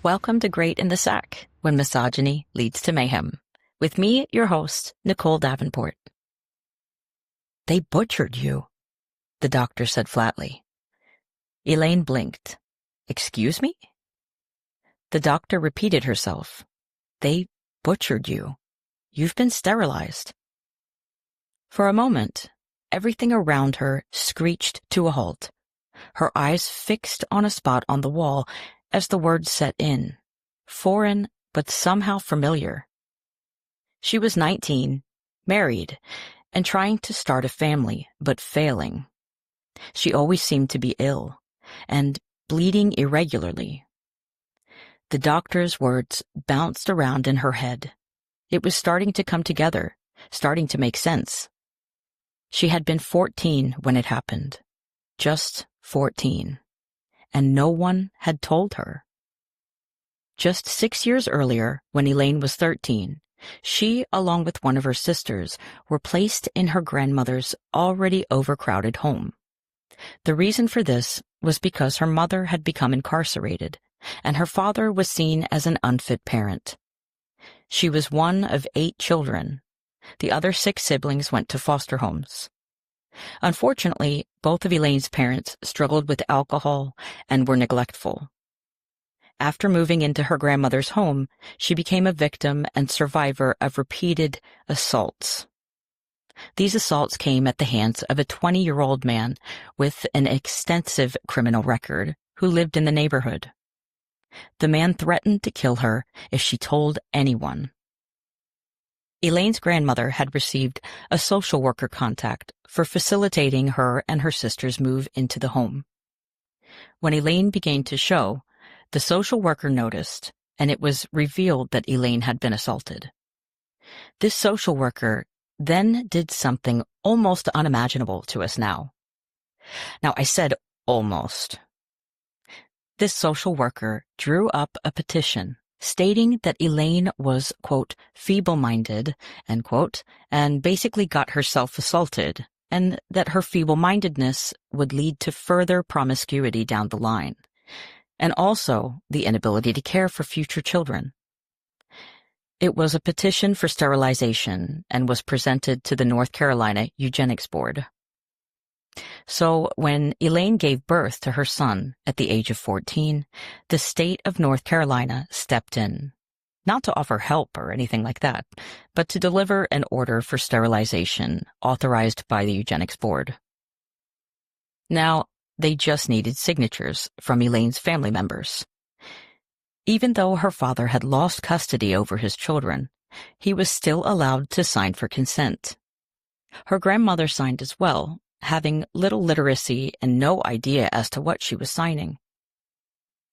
Welcome to Great in the Sack, when misogyny leads to mayhem. With me, your host, Nicole Davenport. "They butchered you," the doctor said flatly. Elaine blinked. "Excuse me?" The doctor repeated herself. "They butchered you. You've been sterilized." For a moment, everything around her screeched to a halt, her eyes fixed on a spot on the wall as the words set in, foreign but somehow familiar. She was 19, married, and trying to start a family, but failing. She always seemed to be ill, and bleeding irregularly. The doctor's words bounced around in her head. It was starting to come together, starting to make sense. She had been 14 when it happened. Just 14. And no one had told her. Just 6 years earlier, when Elaine was 13, she, along with one of her sisters, were placed in her grandmother's already overcrowded home. The reason for this was because her mother had become incarcerated, and her father was seen as an unfit parent. She was one of 8 children. The other 6 siblings went to foster homes. Unfortunately, both of Elaine's parents struggled with alcohol and were neglectful. After moving into her grandmother's home, she became a victim and survivor of repeated assaults. These assaults came at the hands of a 20-year-old man with an extensive criminal record who lived in the neighborhood. The man threatened to kill her if she told anyone. Elaine's grandmother had received a social worker contact for facilitating her and her sister's move into the home. When Elaine began to show, the social worker noticed, and it was revealed that Elaine had been assaulted. This social worker then did something almost unimaginable to us now. Now, I said almost. This social worker drew up a petition stating that Elaine was, quote, feeble-minded, end quote, and basically got herself assaulted, and that her feeble-mindedness would lead to further promiscuity down the line, and also the inability to care for future children. It was a petition for sterilization and was presented to the North Carolina Eugenics Board. So when Elaine gave birth to her son at the age of 14, the state of North Carolina stepped in, not to offer help or anything like that, but to deliver an order for sterilization authorized by the Eugenics Board. Now, they just needed signatures from Elaine's family members. Even though her father had lost custody over his children, he was still allowed to sign for consent. Her grandmother signed as well, having little literacy and no idea as to what she was signing.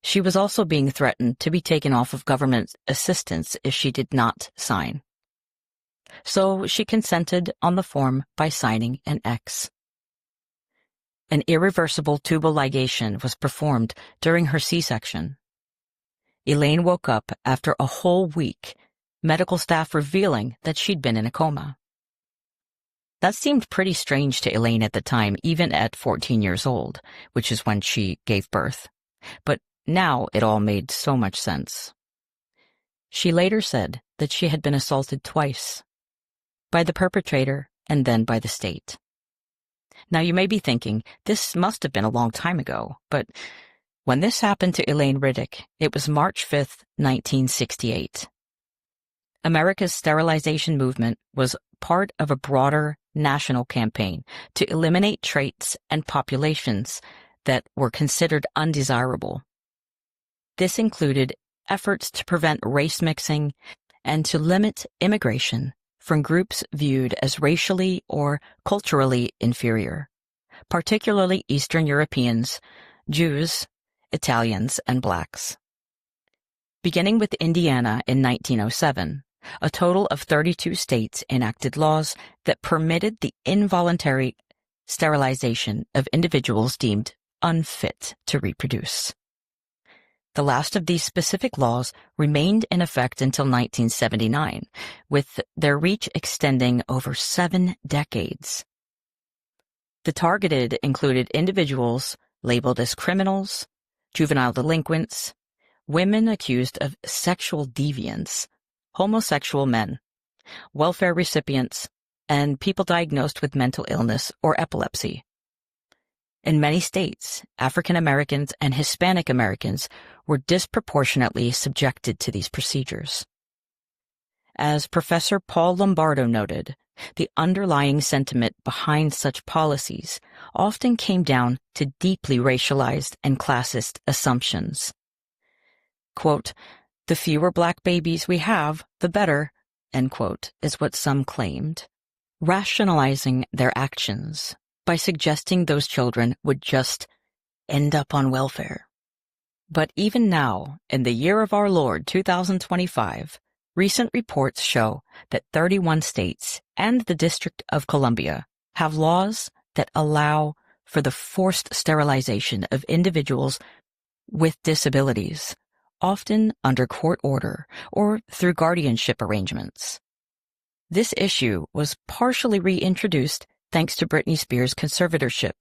She was also being threatened to be taken off of government assistance if she did not sign. So she consented on the form by signing an X. An irreversible tubal ligation was performed during her C-section. Elaine woke up after a whole week, medical staff revealing that she'd been in a coma. That seemed pretty strange to Elaine at the time, even at 14 years old, which is when she gave birth. But now it all made so much sense. She later said that she had been assaulted twice, by the perpetrator and then by the state. Now you may be thinking, this must have been a long time ago, but when this happened to Elaine Riddick, it was March 5th, 1968. America's sterilization movement was part of a broader national campaign to eliminate traits and populations that were considered undesirable. This included efforts to prevent race mixing and to limit immigration from groups viewed as racially or culturally inferior, particularly Eastern Europeans, Jews, Italians, and blacks. Beginning with Indiana in 1907, a total of 32 states enacted laws that permitted the involuntary sterilization of individuals deemed unfit to reproduce. The last of these specific laws remained in effect until 1979, with their reach extending over 7 decades. The targeted included individuals labeled as criminals, juvenile delinquents, women accused of sexual deviance, homosexual men, welfare recipients, and people diagnosed with mental illness or epilepsy. In many states, African Americans and Hispanic Americans were disproportionately subjected to these procedures. As Professor Paul Lombardo noted, the underlying sentiment behind such policies often came down to deeply racialized and classist assumptions. Quote, "The fewer black babies we have, the better," end quote, is what some claimed, rationalizing their actions by suggesting those children would just end up on welfare. But even now, in the year of our Lord 2025, recent reports show that 31 states and the District of Columbia have laws that allow for the forced sterilization of individuals with disabilities, often under court order or through guardianship arrangements. This issue was partially reintroduced thanks to Britney Spears' conservatorship,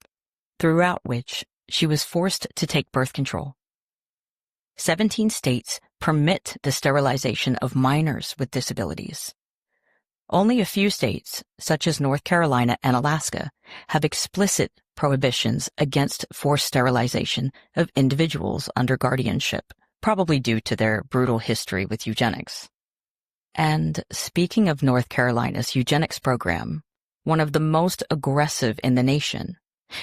throughout which she was forced to take birth control. 17 states permit the sterilization of minors with disabilities. Only a few states, such as North Carolina and Alaska, have explicit prohibitions against forced sterilization of individuals under guardianship, probably due to their brutal history with eugenics. And speaking of North Carolina's eugenics program, one of the most aggressive in the nation,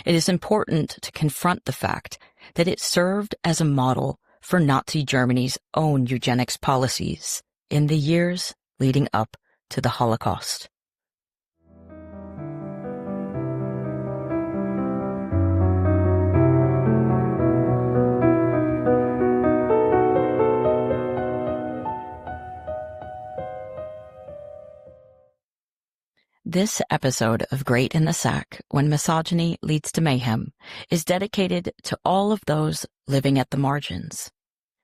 it is important to confront the fact that it served as a model for Nazi Germany's own eugenics policies in the years leading up to the Holocaust. This episode of Great in the Sack, When Misogyny Leads to Mayhem, is dedicated to all of those living at the margins.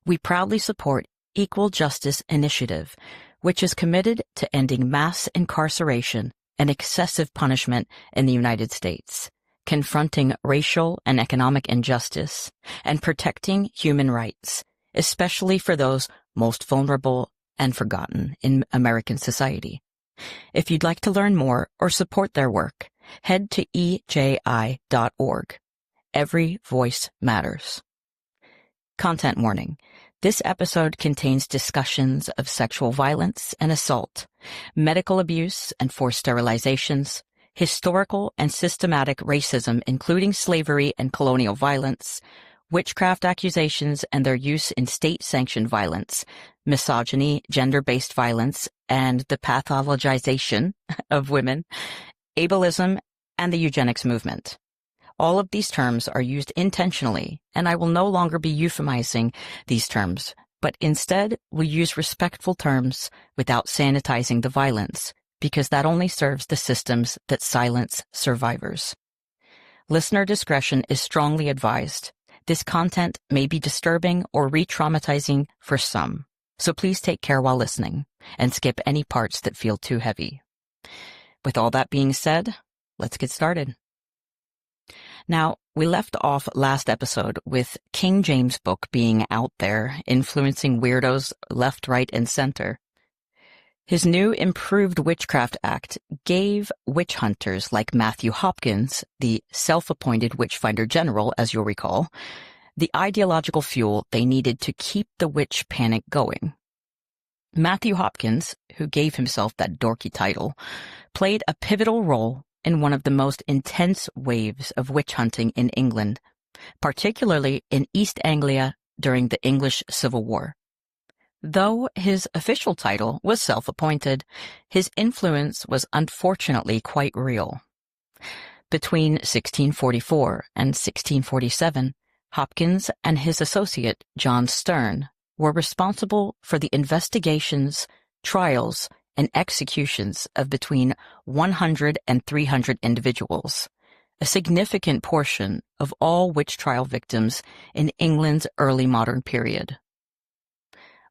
We proudly support Equal Justice Initiative, which is committed to ending mass incarceration and excessive punishment in the United States, confronting racial and economic injustice, and protecting human rights, especially for those most vulnerable and forgotten in American society. If you'd like to learn more or support their work, head to eji.org. Every voice matters. Content warning. This episode contains discussions of sexual violence and assault, medical abuse and forced sterilizations, historical and systematic racism including slavery and colonial violence, witchcraft accusations and their use in state-sanctioned violence, misogyny, gender-based violence, and the pathologization of women, ableism, and the eugenics movement. All of these terms are used intentionally, and I will no longer be euphemizing these terms, but instead will use respectful terms without sanitizing the violence, because that only serves the systems that silence survivors. Listener discretion is strongly advised. This content may be disturbing or re-traumatizing for some, so please take care while listening and skip any parts that feel too heavy. With all that being said, let's get started. Now, we left off last episode with King James' book being out there, influencing weirdos left, right, and center. His new improved Witchcraft Act gave witch hunters like Matthew Hopkins, the self-appointed witchfinder general, as you'll recall, the ideological fuel they needed to keep the witch panic going. Matthew Hopkins, who gave himself that dorky title, played a pivotal role in one of the most intense waves of witch hunting in England, particularly in East Anglia during the English Civil War. Though his official title was self-appointed, his influence was unfortunately quite real. Between 1644 and 1647, Hopkins and his associate, John Stern, were responsible for the investigations, trials, and executions of between 100 and 300 individuals, a significant portion of all witch trial victims in England's early modern period.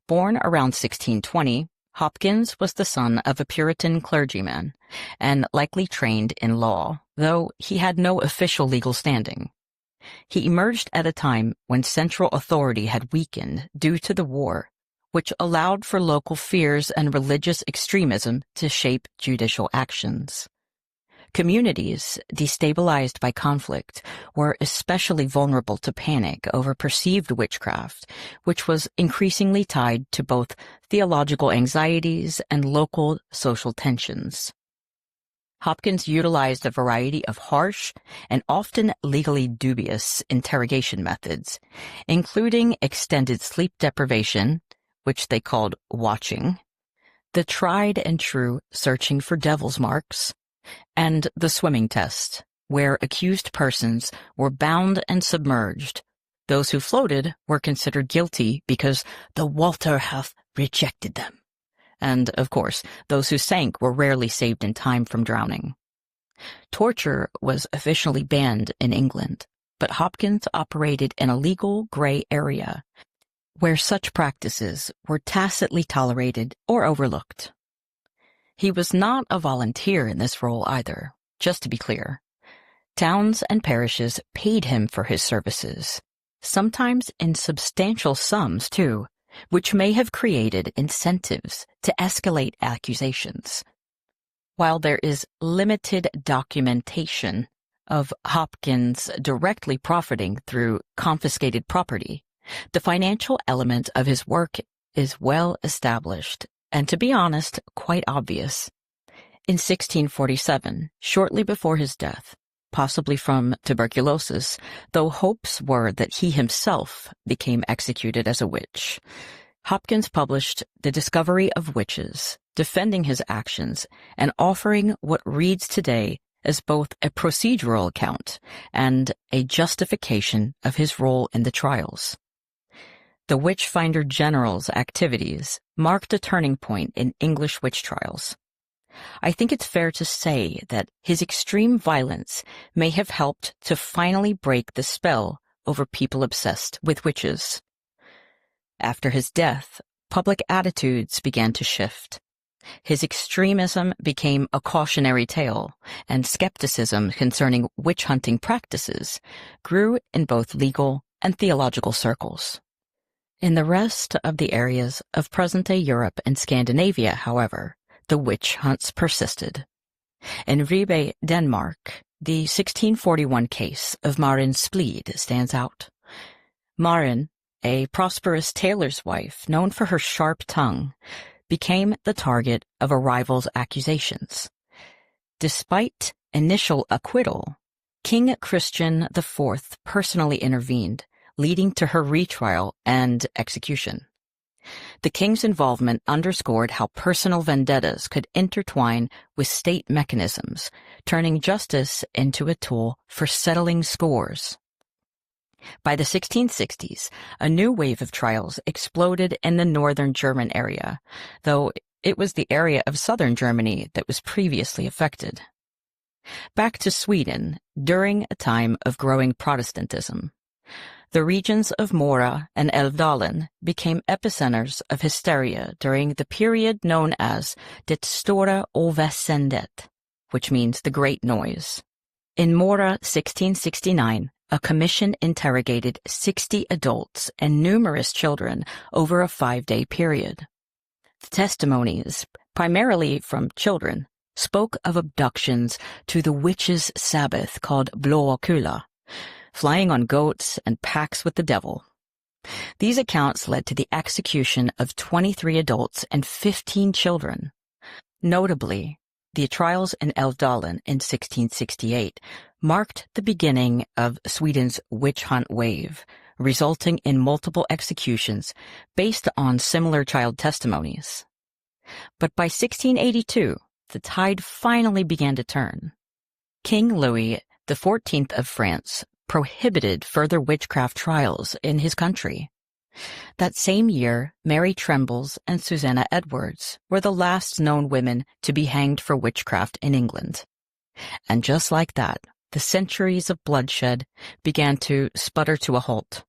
Born around 1620, Hopkins was the son of a Puritan clergyman and likely trained in law, though he had no official legal standing. He emerged at a time when central authority had weakened due to the war, which allowed for local fears and religious extremism to shape judicial actions. Communities, destabilized by conflict, were especially vulnerable to panic over perceived witchcraft, which was increasingly tied to both theological anxieties and local social tensions. Hopkins utilized a variety of harsh and often legally dubious interrogation methods, including extended sleep deprivation, which they called watching, the tried and true searching for devil's marks, and the swimming test, where accused persons were bound and submerged. Those who floated were considered guilty because the water hath rejected them. And, of course, those who sank were rarely saved in time from drowning. Torture was officially banned in England, but Hopkins operated in a legal gray area where such practices were tacitly tolerated or overlooked. He was not a volunteer in this role either, just to be clear. Towns and parishes paid him for his services, sometimes in substantial sums too, which may have created incentives to escalate accusations. While there is limited documentation of Hopkins directly profiting through confiscated property, the financial element of his work is well established and, to be honest, quite obvious. In 1647, shortly before his death, possibly from tuberculosis, though hopes were that he himself became executed as a witch, Hopkins published The Discovery of Witches, defending his actions and offering what reads today as both a procedural account and a justification of his role in the trials. The Witchfinder General's activities marked a turning point in English witch trials. I think it's fair to say that his extreme violence may have helped to finally break the spell over people obsessed with witches. After his death, public attitudes began to shift. His extremism became a cautionary tale, and skepticism concerning witch-hunting practices grew in both legal and theological circles. In the rest of the areas of present-day Europe and Scandinavia, however, the witch hunts persisted. In Ribe, Denmark, the 1641 case of Maren Splid stands out. Maren, a prosperous tailor's wife known for her sharp tongue, became the target of a rival's accusations. Despite initial acquittal, King Christian IV personally intervened, leading to her retrial and execution. The king's involvement underscored how personal vendettas could intertwine with state mechanisms, turning justice into a tool for settling scores. By the 1660s, a new wave of trials exploded in the northern German area, though it was the area of southern Germany that was previously affected. Back to Sweden, during a time of growing Protestantism, the regions of Mora and Älvdalen became epicenters of hysteria during the period known as Det stora oväsendet, which means the great noise. In Mora 1669, a commission interrogated 60 adults and numerous children over a 5-day period. The testimonies, primarily from children, spoke of abductions to the witches' Sabbath called Blå Kula, flying on goats and pacts with the devil. These accounts led to the execution of 23 adults and 15 children. Notably, the trials in Älvdalen in 1668 marked the beginning of Sweden's witch hunt wave, resulting in multiple executions based on similar child testimonies. But by 1682, the tide finally began to turn. King Louis XIV of France prohibited further witchcraft trials in his country. That same year, Mary Trembles and Susanna Edwards were the last known women to be hanged for witchcraft in England. And just like that, the centuries of bloodshed began to sputter to a halt.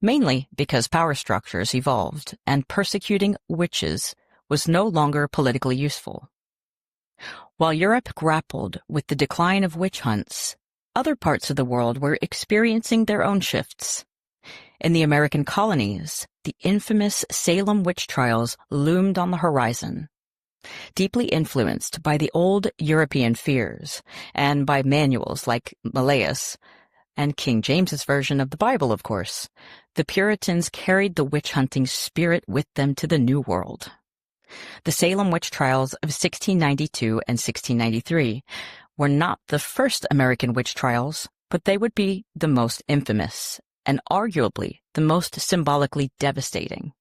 Mainly because power structures evolved and persecuting witches was no longer politically useful. While Europe grappled with the decline of witch hunts, other parts of the world were experiencing their own shifts. In the American colonies, the infamous Salem witch trials loomed on the horizon. Deeply influenced by the old European fears and by manuals like Malleus and King James's version of the Bible, of course, the Puritans carried the witch-hunting spirit with them to the New World. The Salem witch trials of 1692 and 1693 were not the first American witch trials, but they would be the most infamous and arguably the most symbolically devastating.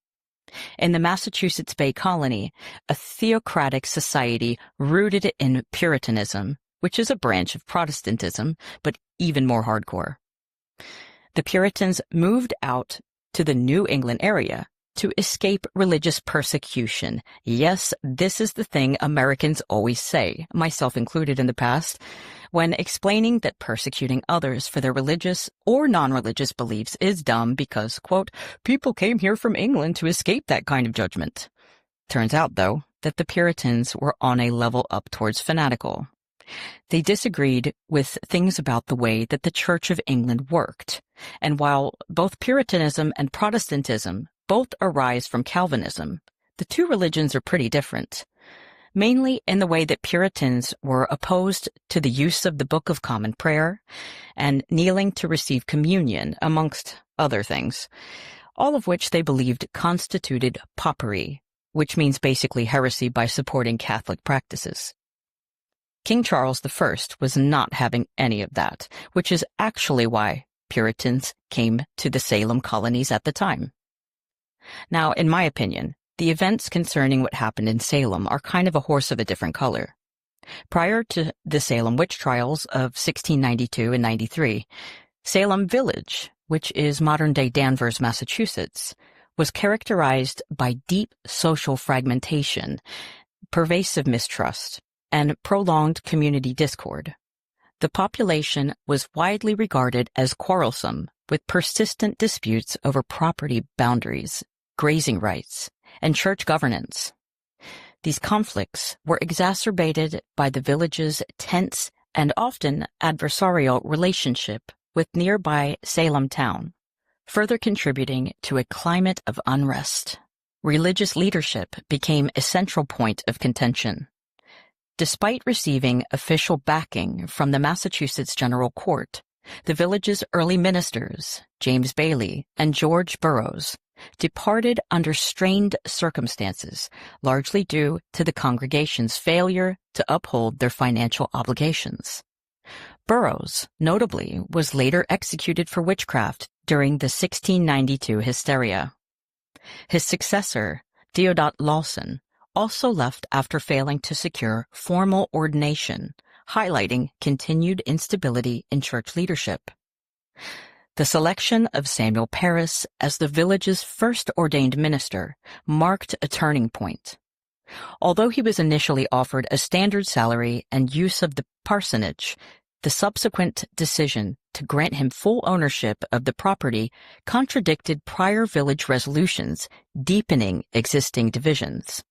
In the Massachusetts Bay Colony, a theocratic society rooted in Puritanism, which is a branch of Protestantism, but even more hardcore. The Puritans moved out to the New England area to escape religious persecution. Yes, this is the thing Americans always say, myself included in the past, when explaining that persecuting others for their religious or non-religious beliefs is dumb because, quote, people came here from England to escape that kind of judgment. Turns out, though, that the Puritans were on a level up towards fanatical. They disagreed with things about the way that the Church of England worked, and while both Puritanism and Protestantism both arise from Calvinism, the two religions are pretty different, mainly in the way that Puritans were opposed to the use of the Book of Common Prayer and kneeling to receive communion, amongst other things, all of which they believed constituted popery, which means basically heresy by supporting Catholic practices. King Charles I was not having any of that, which is actually why Puritans came to the Salem colonies at the time. Now, in my opinion, the events concerning what happened in Salem are kind of a horse of a different color. Prior to the Salem witch trials of 1692 and 93, Salem Village, which is modern-day Danvers, Massachusetts, was characterized by deep social fragmentation, pervasive mistrust, and prolonged community discord. The population was widely regarded as quarrelsome, with persistent disputes over property boundaries, grazing rights, and church governance. These conflicts were exacerbated by the village's tense and often adversarial relationship with nearby Salem town, further contributing to a climate of unrest. Religious leadership became a central point of contention. Despite receiving official backing from the Massachusetts General Court, the village's early ministers, James Bailey and George Burroughs, departed under strained circumstances, largely due to the congregation's failure to uphold their financial obligations. Burroughs, notably, was later executed for witchcraft during the 1692 hysteria. His successor, Deodat Lawson, also left after failing to secure formal ordination, highlighting continued instability in church leadership. The selection of Samuel Parris as the village's first ordained minister marked a turning point. Although he was initially offered a standard salary and use of the parsonage, the subsequent decision to grant him full ownership of the property contradicted prior village resolutions, deepening existing divisions.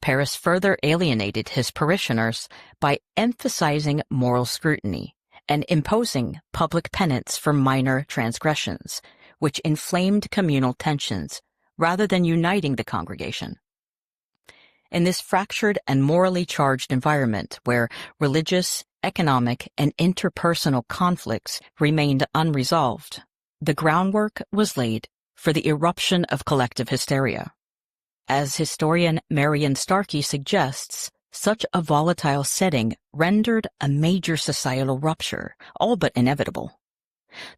Parris further alienated his parishioners by emphasizing moral scrutiny and imposing public penance for minor transgressions, which inflamed communal tensions rather than uniting the congregation. In this fractured and morally charged environment where religious, economic, and interpersonal conflicts remained unresolved, the groundwork was laid for the eruption of collective hysteria. As historian Marion Starkey suggests, such a volatile setting rendered a major societal rupture all but inevitable.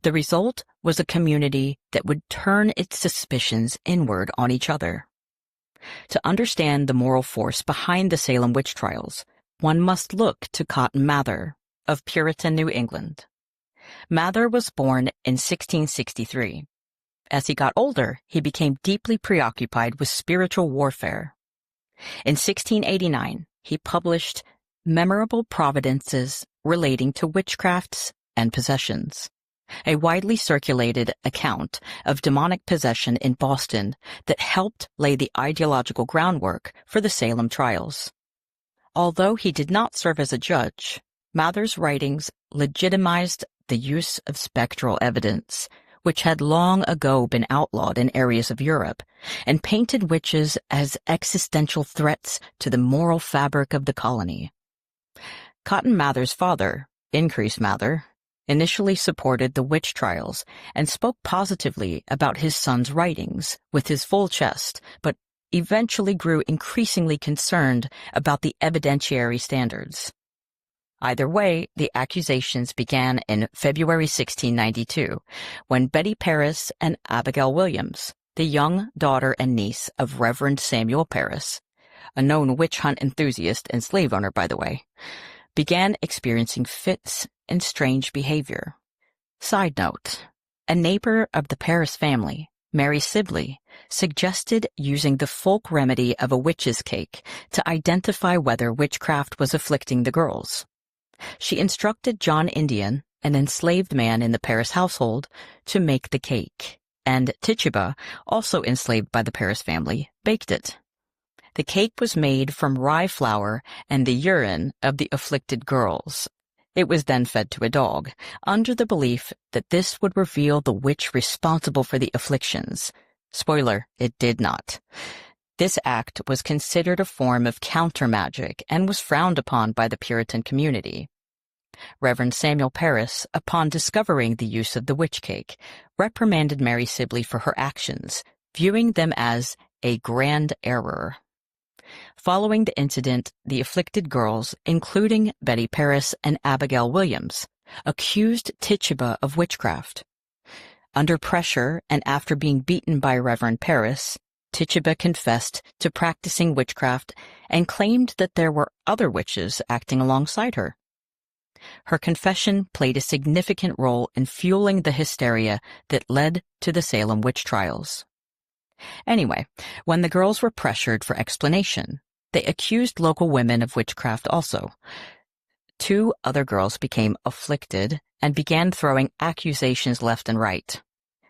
The result was a community that would turn its suspicions inward on each other. To understand the moral force behind the Salem witch trials, one must look to Cotton Mather of Puritan New England. Mather was born in 1663. As he got older, he became deeply preoccupied with spiritual warfare. In 1689, he published Memorable Providences Relating to Witchcrafts and Possessions, a widely circulated account of demonic possession in Boston that helped lay the ideological groundwork for the Salem trials. Although he did not serve as a judge, Mather's writings legitimized the use of spectral evidence, which had long ago been outlawed in areas of Europe, and painted witches as existential threats to the moral fabric of the colony. Cotton Mather's father, Increase Mather, initially supported the witch trials and spoke positively about his son's writings with his full chest, but eventually grew increasingly concerned about the evidentiary standards. Either way, the accusations began in February 1692, when Betty Paris and Abigail Williams, the young daughter and niece of Reverend Samuel Paris, a known witch hunt enthusiast and slave owner, by the way, began experiencing fits and strange behavior. Side note, a neighbor of the Paris family, Mary Sibley, suggested using the folk remedy of a witch's cake to identify whether witchcraft was afflicting the girls. She instructed John Indian, an enslaved man in the Paris household, to make the cake, and Tituba, also enslaved by the Paris family, baked it. The cake was made from rye flour and the urine of the afflicted girls. It was then fed to a dog, under the belief that this would reveal the witch responsible for the afflictions. Spoiler, it did not. This act was considered a form of counter-magic and was frowned upon by the Puritan community. Reverend Samuel Paris, upon discovering the use of the witch cake, reprimanded Mary Sibley for her actions, viewing them as a grand error. Following the incident, the afflicted girls, including Betty Paris and Abigail Williams, accused Tituba of witchcraft. Under pressure and after being beaten by Reverend Paris, Tituba confessed to practicing witchcraft and claimed that there were other witches acting alongside her. Her confession played a significant role in fueling the hysteria that led to the Salem witch trials. Anyway, when the girls were pressured for explanation, they accused local women of witchcraft also. 2 other girls became afflicted and began throwing accusations left and right.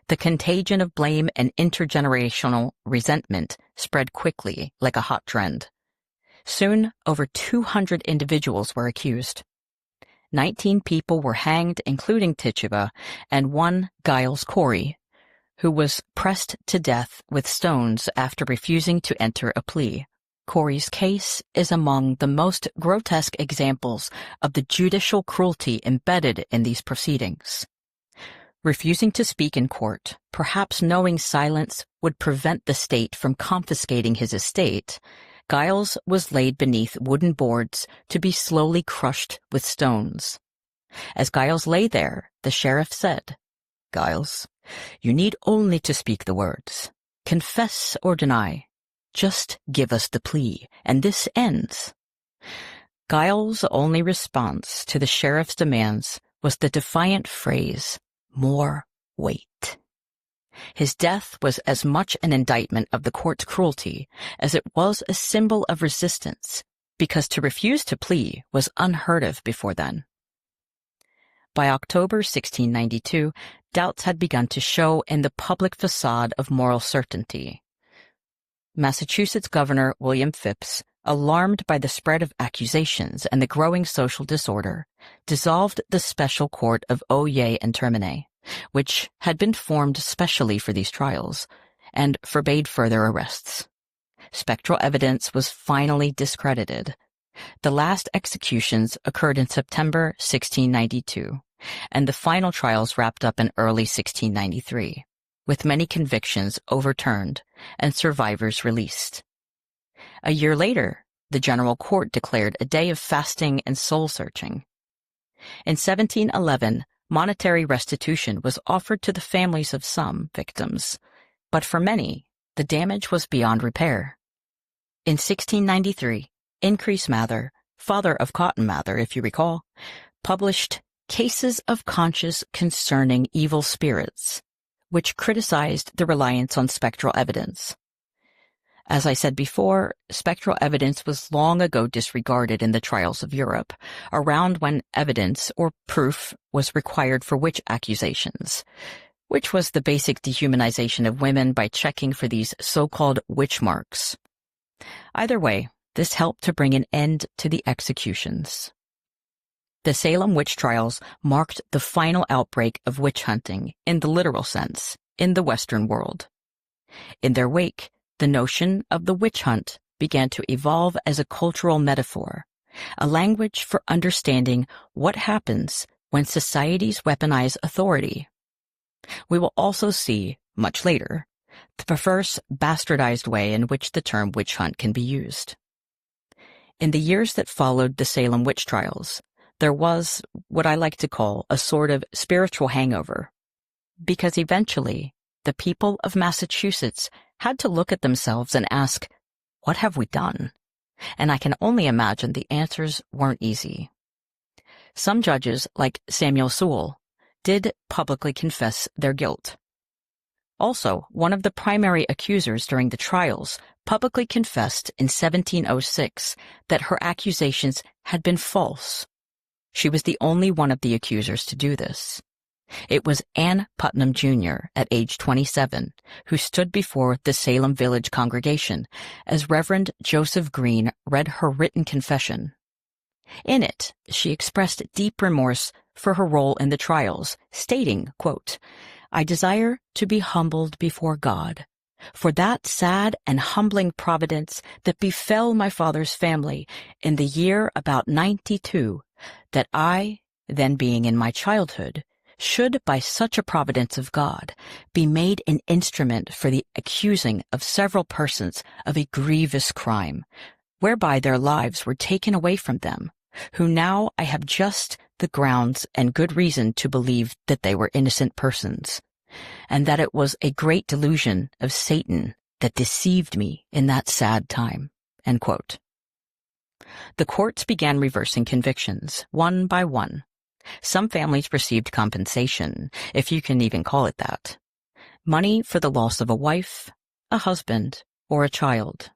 The contagion of blame and intergenerational resentment spread quickly like a hot trend. Soon, over 200 individuals were accused. 19 people were hanged, including Tituba, and one, Giles Corey, who was pressed to death with stones after refusing to enter a plea. Corey's case is among the most grotesque examples of the judicial cruelty embedded in these proceedings. Refusing to speak in court, perhaps knowing silence would prevent the state from confiscating his estate, Giles was laid beneath wooden boards to be slowly crushed with stones. As Giles lay there, the sheriff said, "Giles, you need only to speak the words. Confess or deny. Just give us the plea, and this ends." Giles' only response to the sheriff's demands was the defiant phrase, "More weight." His death was as much an indictment of the court's cruelty as it was a symbol of resistance, because to refuse to plea was unheard of before then. By October 1692, doubts had begun to show in the public facade of moral certainty. Massachusetts Governor William Phips, alarmed by the spread of accusations and the growing social disorder, dissolved the special court of Oyez and Termine, which had been formed specially for these trials, and forbade further arrests. Spectral evidence was finally discredited. The last executions occurred in September 1692, and the final trials wrapped up in early 1693, with many convictions overturned and survivors released. A year later, the General Court declared a day of fasting and soul-searching. In 1711, monetary restitution was offered to the families of some victims, but for many, the damage was beyond repair. In 1693, Increase Mather, father of Cotton Mather, if you recall, published Cases of Conscience Concerning Evil Spirits, which criticized the reliance on spectral evidence. As I said before, spectral evidence was long ago disregarded in the trials of Europe, around when evidence or proof was required for witch accusations, which was the basic dehumanization of women by checking for these so-called witch marks. Either way, this helped to bring an end to the executions. The Salem witch trials marked the final outbreak of witch hunting in the literal sense in the Western world. In their wake, the notion of the witch hunt began to evolve as a cultural metaphor, a language for understanding what happens when societies weaponize authority. We will also see, much later, the perverse, bastardized way in which the term witch hunt can be used. In the years that followed the Salem witch trials, there was what I like to call a sort of spiritual hangover, because eventually the people of Massachusetts had to look at themselves and ask, what have we done? And I can only imagine the answers weren't easy. Some judges, like Samuel Sewall, did publicly confess their guilt. Also, one of the primary accusers during the trials publicly confessed in 1706 that her accusations had been false. She was the only one of the accusers to do this. It was Ann Putnam, Jr., at age 27, who stood before the Salem village congregation as Reverend Joseph Green read her written confession. In it, she expressed deep remorse for her role in the trials, stating, quote, "I desire to be humbled before God for that sad and humbling providence that befell my father's family in the year about 92, that I, then being in my childhood, should by such a providence of God be made an instrument for the accusing of several persons of a grievous crime, whereby their lives were taken away from them, who now I have just the grounds and good reason to believe that they were innocent persons, and that it was a great delusion of Satan that deceived me in that sad time." End quote. The courts began reversing convictions, one by one. Some families received compensation, if you can even call it that. Money for the loss of a wife, a husband, or a child.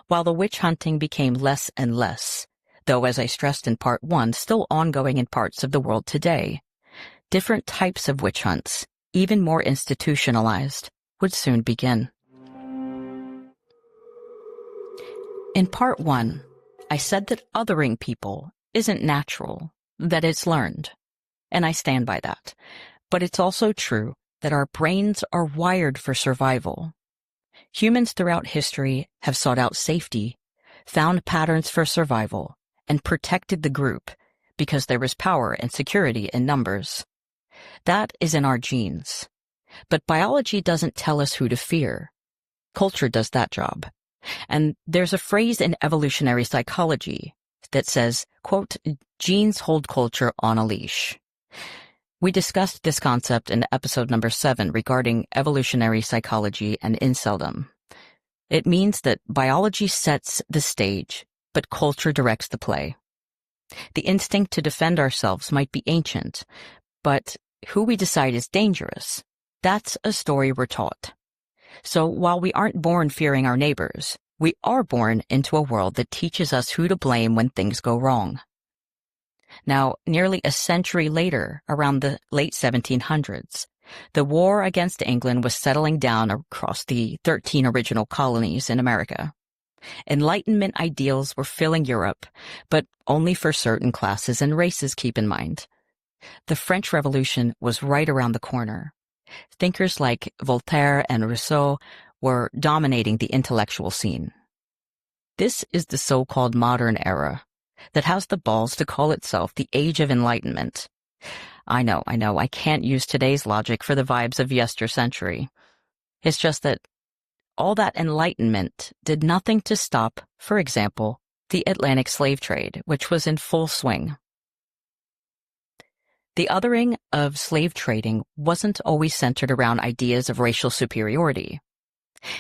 While the witch hunting became less and less, though as I stressed in part 1, still ongoing in parts of the world today, different types of witch hunts, even more institutionalized, would soon begin. In part 1, I said that othering people isn't natural, that it's learned, and I stand by that. But it's also true that our brains are wired for survival. Humans throughout history have sought out safety, found patterns for survival, and protected the group because there was power and security in numbers. That is in our genes. But biology doesn't tell us who to fear. Culture does that job. And there's a phrase in evolutionary psychology that says, quote, "Genes hold culture on a leash." We discussed this concept in episode number 7 regarding evolutionary psychology and inceldom. It means that biology sets the stage, but culture directs the play. The instinct to defend ourselves might be ancient, but who we decide is dangerous, that's a story we're taught. So while we aren't born fearing our neighbors, we are born into a world that teaches us who to blame when things go wrong. Now, nearly a century later, around the late 1700s, the war against England was settling down across the 13 original colonies in America. Enlightenment ideals were filling Europe, but only for certain classes and races, keep in mind. The French Revolution was right around the corner. Thinkers like Voltaire and Rousseau were dominating the intellectual scene. This is the so-called modern era that has the balls to call itself the Age of Enlightenment. I know, I can't use today's logic for the vibes of yester-century. It's just that all that enlightenment did nothing to stop, for example, the Atlantic slave trade, which was in full swing. The othering of slave trading wasn't always centered around ideas of racial superiority.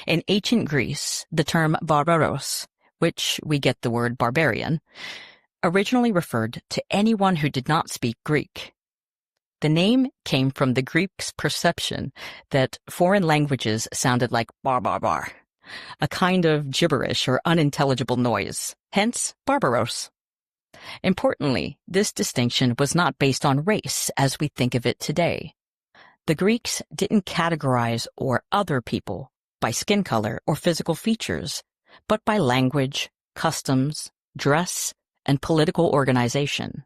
In ancient Greece, the term barbaros, which we get the word barbarian, originally referred to anyone who did not speak Greek. The name came from the Greeks' perception that foreign languages sounded like bar bar bar, a kind of gibberish or unintelligible noise, hence barbaros. Importantly, this distinction was not based on race as we think of it today. The Greeks didn't categorize or other people by skin color or physical features, but by language, customs, dress, and political organization.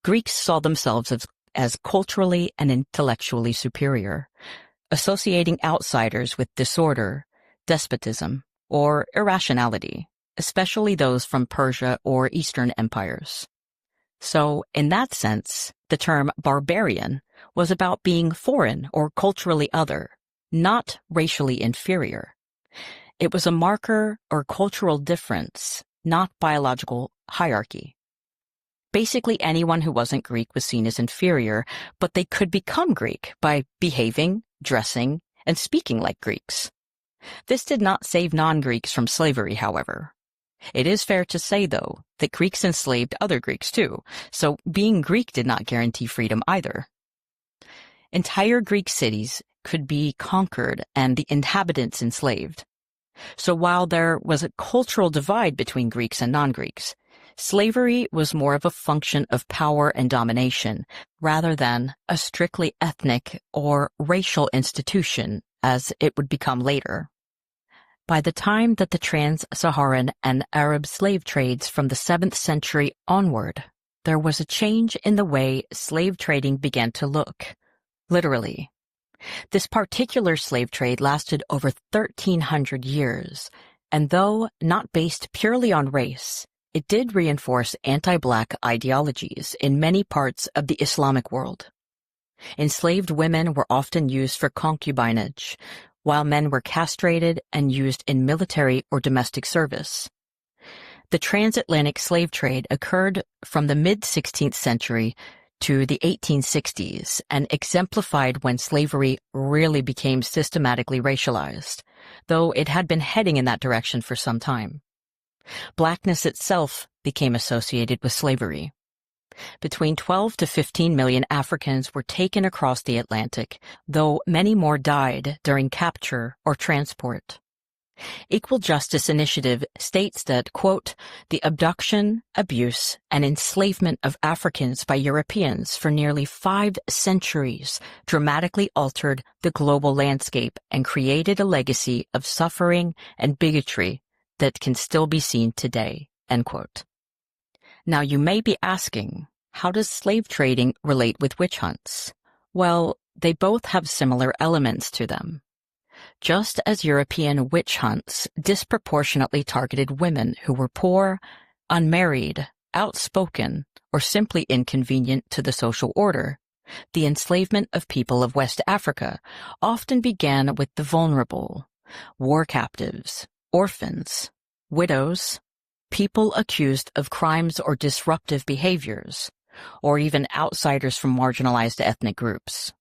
Greeks saw themselves as culturally and intellectually superior, associating outsiders with disorder, despotism, or irrationality, especially those from Persia or Eastern empires. So, in that sense, the term barbarian was about being foreign or culturally other, not racially inferior. It was a marker or cultural difference, not biological hierarchy. Basically, anyone who wasn't Greek was seen as inferior, but they could become Greek by behaving, dressing, and speaking like Greeks. This did not save non-Greeks from slavery, however. It is fair to say, though, that Greeks enslaved other Greeks too, so being Greek did not guarantee freedom either. Entire Greek cities could be conquered and the inhabitants enslaved. So while there was a cultural divide between Greeks and non-Greeks, slavery was more of a function of power and domination rather than a strictly ethnic or racial institution, as it would become later. By the time that the trans-Saharan and Arab slave trades from the 7th century onward, there was a change in the way slave trading began to look, literally. This particular slave trade lasted over 1,300 years, and though not based purely on race, it did reinforce anti-black ideologies in many parts of the Islamic world. Enslaved women were often used for concubinage, while men were castrated and used in military or domestic service. The transatlantic slave trade occurred from the mid-16th century to the 1860s and exemplified when slavery really became systematically racialized, though it had been heading in that direction for some time. Blackness itself became associated with slavery. Between 12 to 15 million Africans were taken across the Atlantic, though many more died during capture or transport. Equal Justice Initiative states that, quote, the abduction, abuse, and enslavement of Africans by Europeans for nearly 5 centuries dramatically altered the global landscape and created a legacy of suffering and bigotry that can still be seen today, end quote. Now you may be asking, how does slave trading relate with witch hunts? Well, they both have similar elements to them. Just as European witch hunts disproportionately targeted women who were poor, unmarried, outspoken, or simply inconvenient to the social order, the enslavement of people of West Africa often began with the vulnerable, war captives, orphans, widows, people accused of crimes or disruptive behaviors, or even outsiders from marginalized ethnic groups.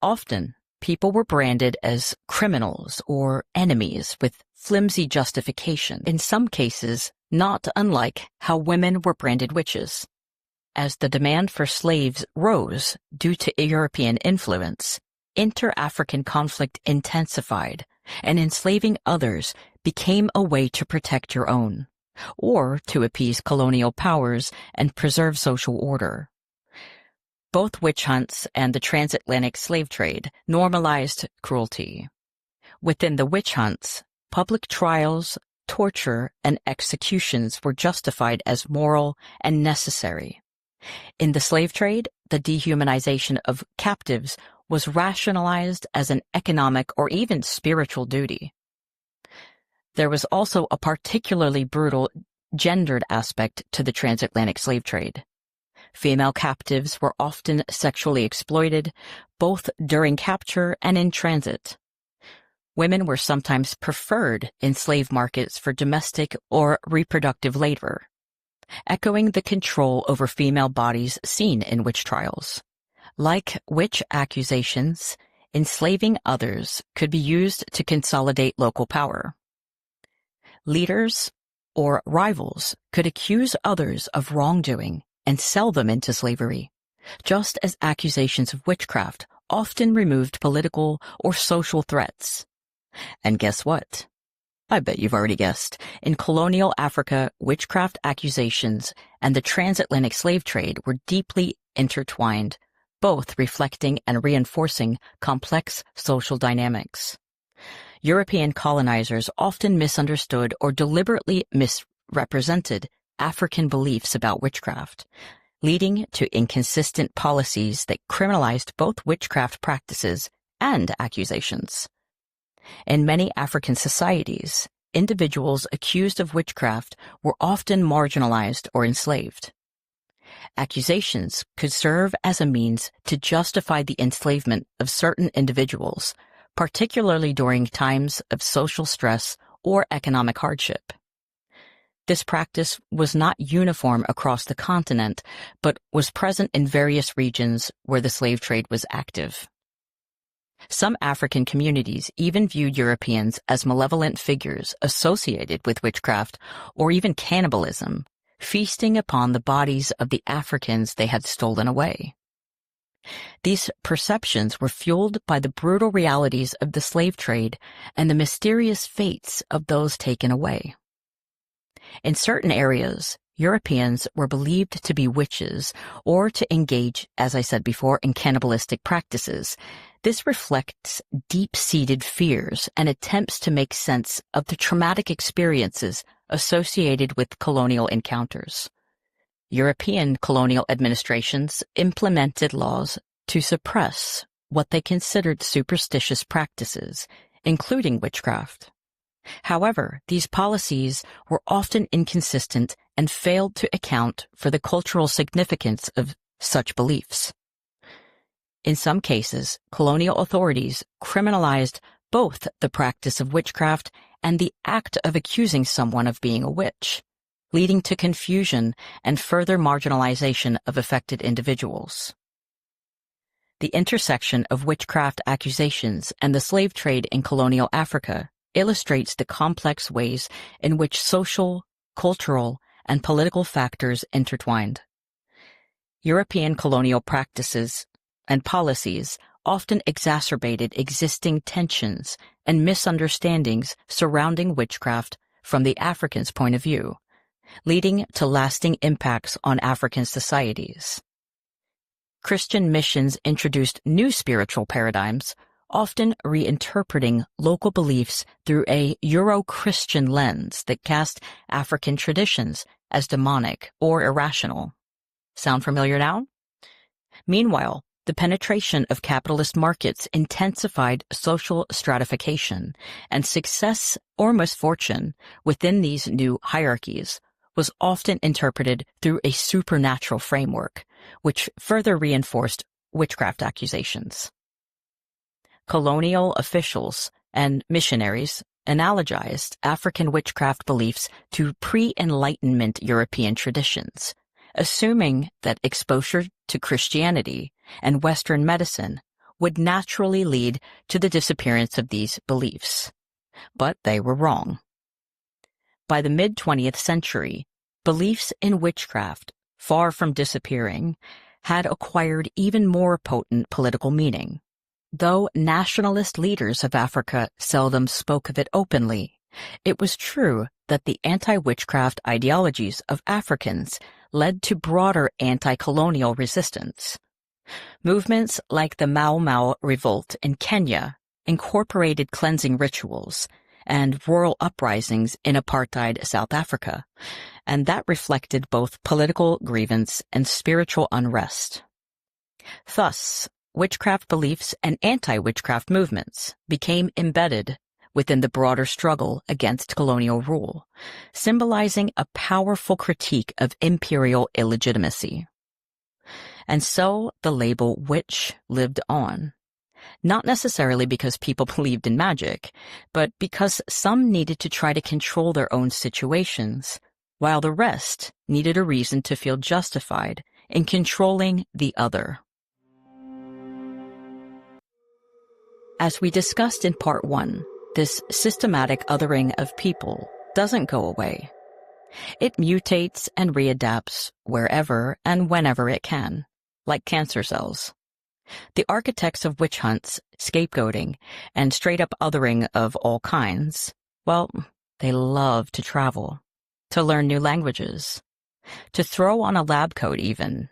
Often, people were branded as criminals or enemies with flimsy justification, in some cases not unlike how women were branded witches. As the demand for slaves rose due to European influence, inter-African conflict intensified, and enslaving others became a way to protect your own, or to appease colonial powers and preserve social order. Both witch hunts and the transatlantic slave trade normalized cruelty. Within the witch hunts, public trials, torture, and executions were justified as moral and necessary. In the slave trade, the dehumanization of captives was rationalized as an economic or even spiritual duty. There was also a particularly brutal gendered aspect to the transatlantic slave trade. Female captives were often sexually exploited, both during capture and in transit. Women were sometimes preferred in slave markets for domestic or reproductive labor, echoing the control over female bodies seen in witch trials. Like witch accusations, enslaving others could be used to consolidate local power. Leaders or rivals could accuse others of wrongdoing and sell them into slavery, just as accusations of witchcraft often removed political or social threats. And guess what? I bet you've already guessed. In colonial Africa, witchcraft accusations and the transatlantic slave trade were deeply intertwined, both reflecting and reinforcing complex social dynamics. European colonizers often misunderstood or deliberately misrepresented African beliefs about witchcraft, leading to inconsistent policies that criminalized both witchcraft practices and accusations. In many African societies, individuals accused of witchcraft were often marginalized or enslaved. Accusations could serve as a means to justify the enslavement of certain individuals, particularly during times of social stress or economic hardship. This practice was not uniform across the continent, but was present in various regions where the slave trade was active. Some African communities even viewed Europeans as malevolent figures associated with witchcraft or even cannibalism, feasting upon the bodies of the Africans they had stolen away. These perceptions were fueled by the brutal realities of the slave trade and the mysterious fates of those taken away. In certain areas, Europeans were believed to be witches or to engage, as I said before, in cannibalistic practices. This reflects deep-seated fears and attempts to make sense of the traumatic experiences associated with colonial encounters. European colonial administrations implemented laws to suppress what they considered superstitious practices, including witchcraft. However, these policies were often inconsistent and failed to account for the cultural significance of such beliefs. In some cases, colonial authorities criminalized both the practice of witchcraft and the act of accusing someone of being a witch, leading to confusion and further marginalization of affected individuals. The intersection of witchcraft accusations and the slave trade in colonial Africa illustrates the complex ways in which social, cultural, and political factors intertwined. European colonial practices and policies often exacerbated existing tensions and misunderstandings surrounding witchcraft from the African's point of view, leading to lasting impacts on African societies. Christian missions introduced new spiritual paradigms, often reinterpreting local beliefs through a Euro-Christian lens that cast African traditions as demonic or irrational. Sound familiar now? Meanwhile, the penetration of capitalist markets intensified social stratification, and success or misfortune within these new hierarchies was often interpreted through a supernatural framework, which further reinforced witchcraft accusations. Colonial officials and missionaries analogized African witchcraft beliefs to pre-Enlightenment European traditions, assuming that exposure to Christianity and Western medicine would naturally lead to the disappearance of these beliefs. But they were wrong. By the mid-20th century, beliefs in witchcraft, far from disappearing, had acquired even more potent political meaning. Though nationalist leaders of Africa seldom spoke of it openly, it was true that the anti-witchcraft ideologies of Africans led to broader anti-colonial resistance. Movements like the Mau Mau revolt in Kenya incorporated cleansing rituals and rural uprisings in apartheid South Africa, and that reflected both political grievance and spiritual unrest. Thus, witchcraft beliefs and anti-witchcraft movements became embedded within the broader struggle against colonial rule, symbolizing a powerful critique of imperial illegitimacy. And so the label witch lived on, not necessarily because people believed in magic, but because some needed to try to control their own situations, while the rest needed a reason to feel justified in controlling the other. As we discussed in Part 1, this systematic othering of people doesn't go away. It mutates and readapts wherever and whenever it can, like cancer cells. The architects of witch hunts, scapegoating, and straight-up othering of all kinds, well, they love to travel, to learn new languages, to throw on a lab coat even,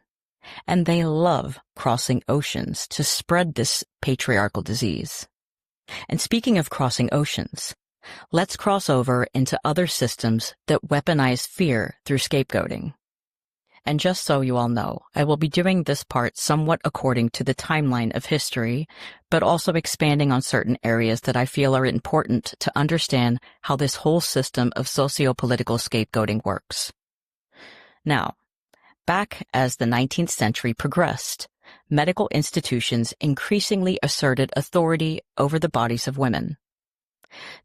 and they love crossing oceans to spread this patriarchal disease. And speaking of crossing oceans, let's cross over into other systems that weaponize fear through scapegoating. And just so you all know, I will be doing this part somewhat according to the timeline of history, but also expanding on certain areas that I feel are important to understand how this whole system of socio-political scapegoating works. Now, back as the 19th century progressed, medical institutions increasingly asserted authority over the bodies of women.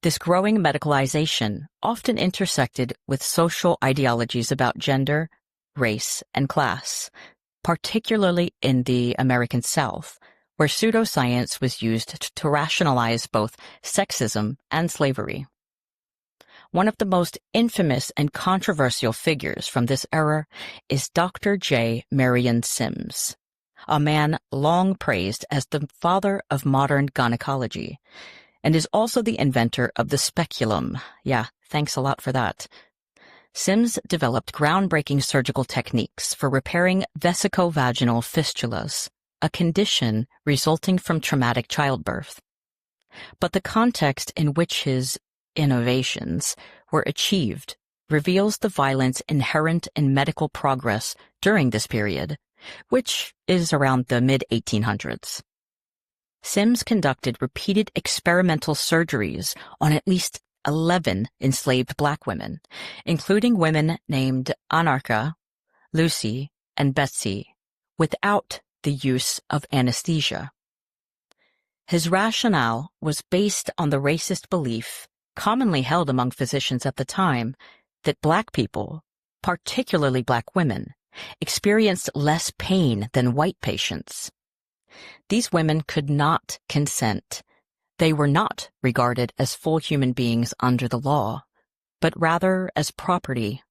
This growing medicalization often intersected with social ideologies about gender, race, and class, particularly in the American South, where pseudoscience was used to rationalize both sexism and slavery. One of the most infamous and controversial figures from this era is Dr. J. Marion Sims, a man long praised as the father of modern gynecology, and is also the inventor of the speculum. Yeah, thanks a lot for that. Sims developed groundbreaking surgical techniques for repairing vesicovaginal fistulas, a condition resulting from traumatic childbirth. But the context in which his innovations were achieved reveals the violence inherent in medical progress during this period, which is around the mid-1800s. Sims conducted repeated experimental surgeries on at least 11 enslaved black women, including women named Anarcha, Lucy, and Betsy, without the use of anesthesia. His rationale was based on the racist belief, commonly held among physicians at the time, that black people, particularly black women, experienced less pain than white patients. These women could not consent. They were not regarded as full human beings under the law, but rather as property,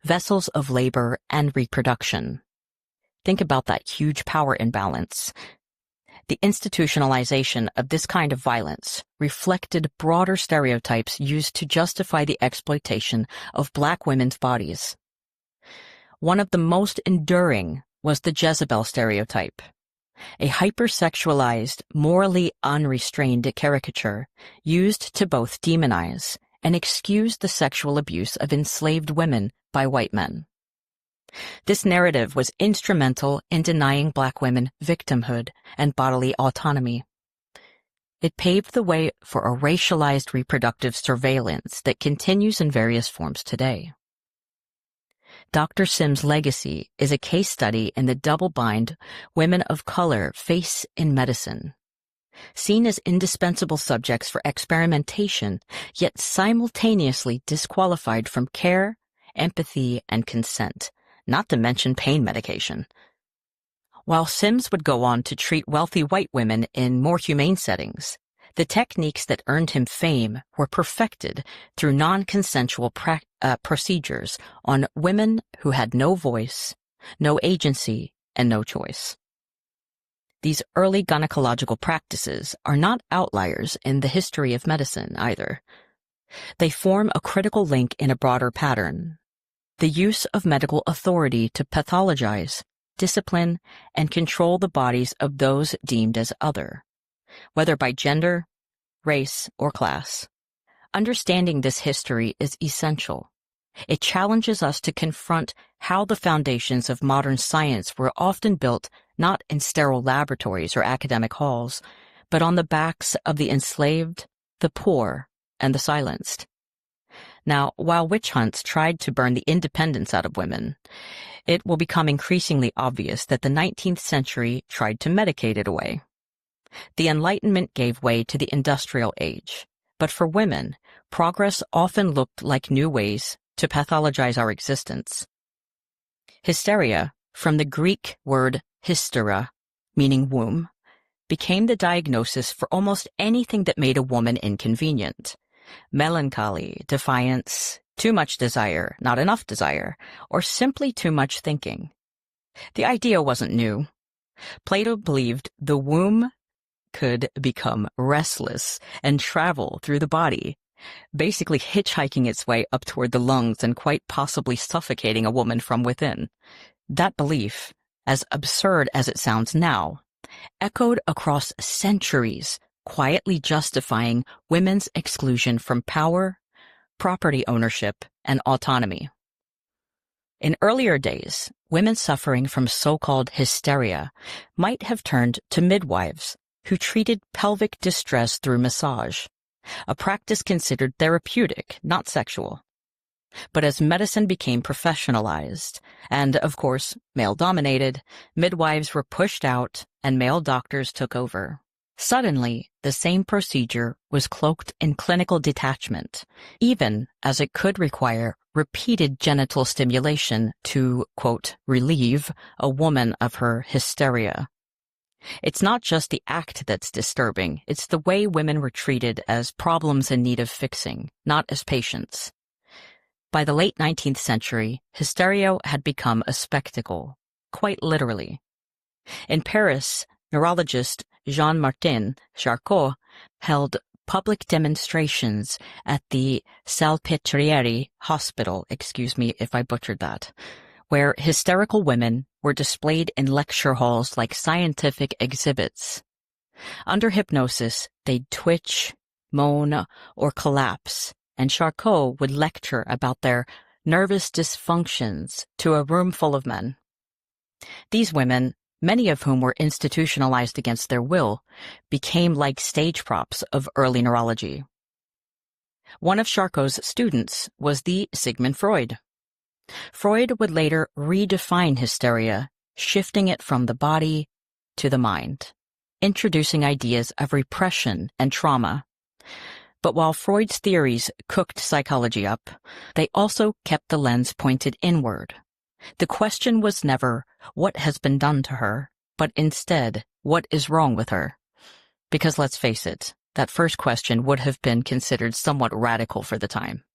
vessels of labor and reproduction. Think about that huge power imbalance. The institutionalization of this kind of violence reflected broader stereotypes used to justify the exploitation of black women's bodies. One of the most enduring was the Jezebel stereotype, a hypersexualized, morally unrestrained caricature used to both demonize and excuse the sexual abuse of enslaved women by white men. This narrative was instrumental in denying black women victimhood and bodily autonomy. It paved the way for a racialized reproductive surveillance that continues in various forms today. Dr. Sims' legacy is a case study in the double-bind women of color face in medicine, seen as indispensable subjects for experimentation, yet simultaneously disqualified from care, empathy, and consent, not to mention pain medication. While Sims would go on to treat wealthy white women in more humane settings, the techniques that earned him fame were perfected through non-consensual procedures on women who had no voice, no agency, and no choice. These early gynecological practices are not outliers in the history of medicine either. They form a critical link in a broader pattern: the use of medical authority to pathologize, discipline, and control the bodies of those deemed as other, whether by gender, race, or class. Understanding this history is essential. It challenges us to confront how the foundations of modern science were often built not in sterile laboratories or academic halls, but on the backs of the enslaved, the poor, and the silenced. Now, while witch hunts tried to burn the independence out of women, it will become increasingly obvious that the 19th century tried to medicate it away. The Enlightenment gave way to the Industrial Age, but for women, progress often looked like new ways to pathologize our existence. Hysteria, from the Greek word hystera, meaning womb, became the diagnosis for almost anything that made a woman inconvenient. Melancholy, defiance, too much desire, not enough desire, or simply too much thinking. The idea wasn't new. Plato believed the womb could become restless and travel through the body, basically hitchhiking its way up toward the lungs and quite possibly suffocating a woman from within. That belief, as absurd as it sounds now, echoed across centuries, quietly justifying women's exclusion from power, property ownership, and autonomy. In earlier days, women suffering from so-called hysteria might have turned to midwives who treated pelvic distress through massage, a practice considered therapeutic, not sexual. But as medicine became professionalized and, of course, male-dominated, midwives were pushed out and male doctors took over. Suddenly, the same procedure was cloaked in clinical detachment, even as it could require repeated genital stimulation to, quote, relieve a woman of her hysteria. It's not just the act that's disturbing, it's the way women were treated as problems in need of fixing, not as patients. By the late 19th century, hysteria had become a spectacle, quite literally. In Paris, neurologist Jean-Martin Charcot held public demonstrations at the Salpêtrière hospital, excuse me if I butchered that, where hysterical women were displayed in lecture halls like scientific exhibits. Under hypnosis, they'd twitch, moan, or collapse, and Charcot would lecture about their nervous dysfunctions to a room full of men. These women, many of whom were institutionalized against their will, became like stage props of early neurology. One of Charcot's students was the Sigmund Freud. Freud would later redefine hysteria, shifting it from the body to the mind, introducing ideas of repression and trauma. But while Freud's theories cooked psychology up, they also kept the lens pointed inward. The question was never, what has been done to her, but instead, what is wrong with her? Because let's face it, that first question would have been considered somewhat radical for the time.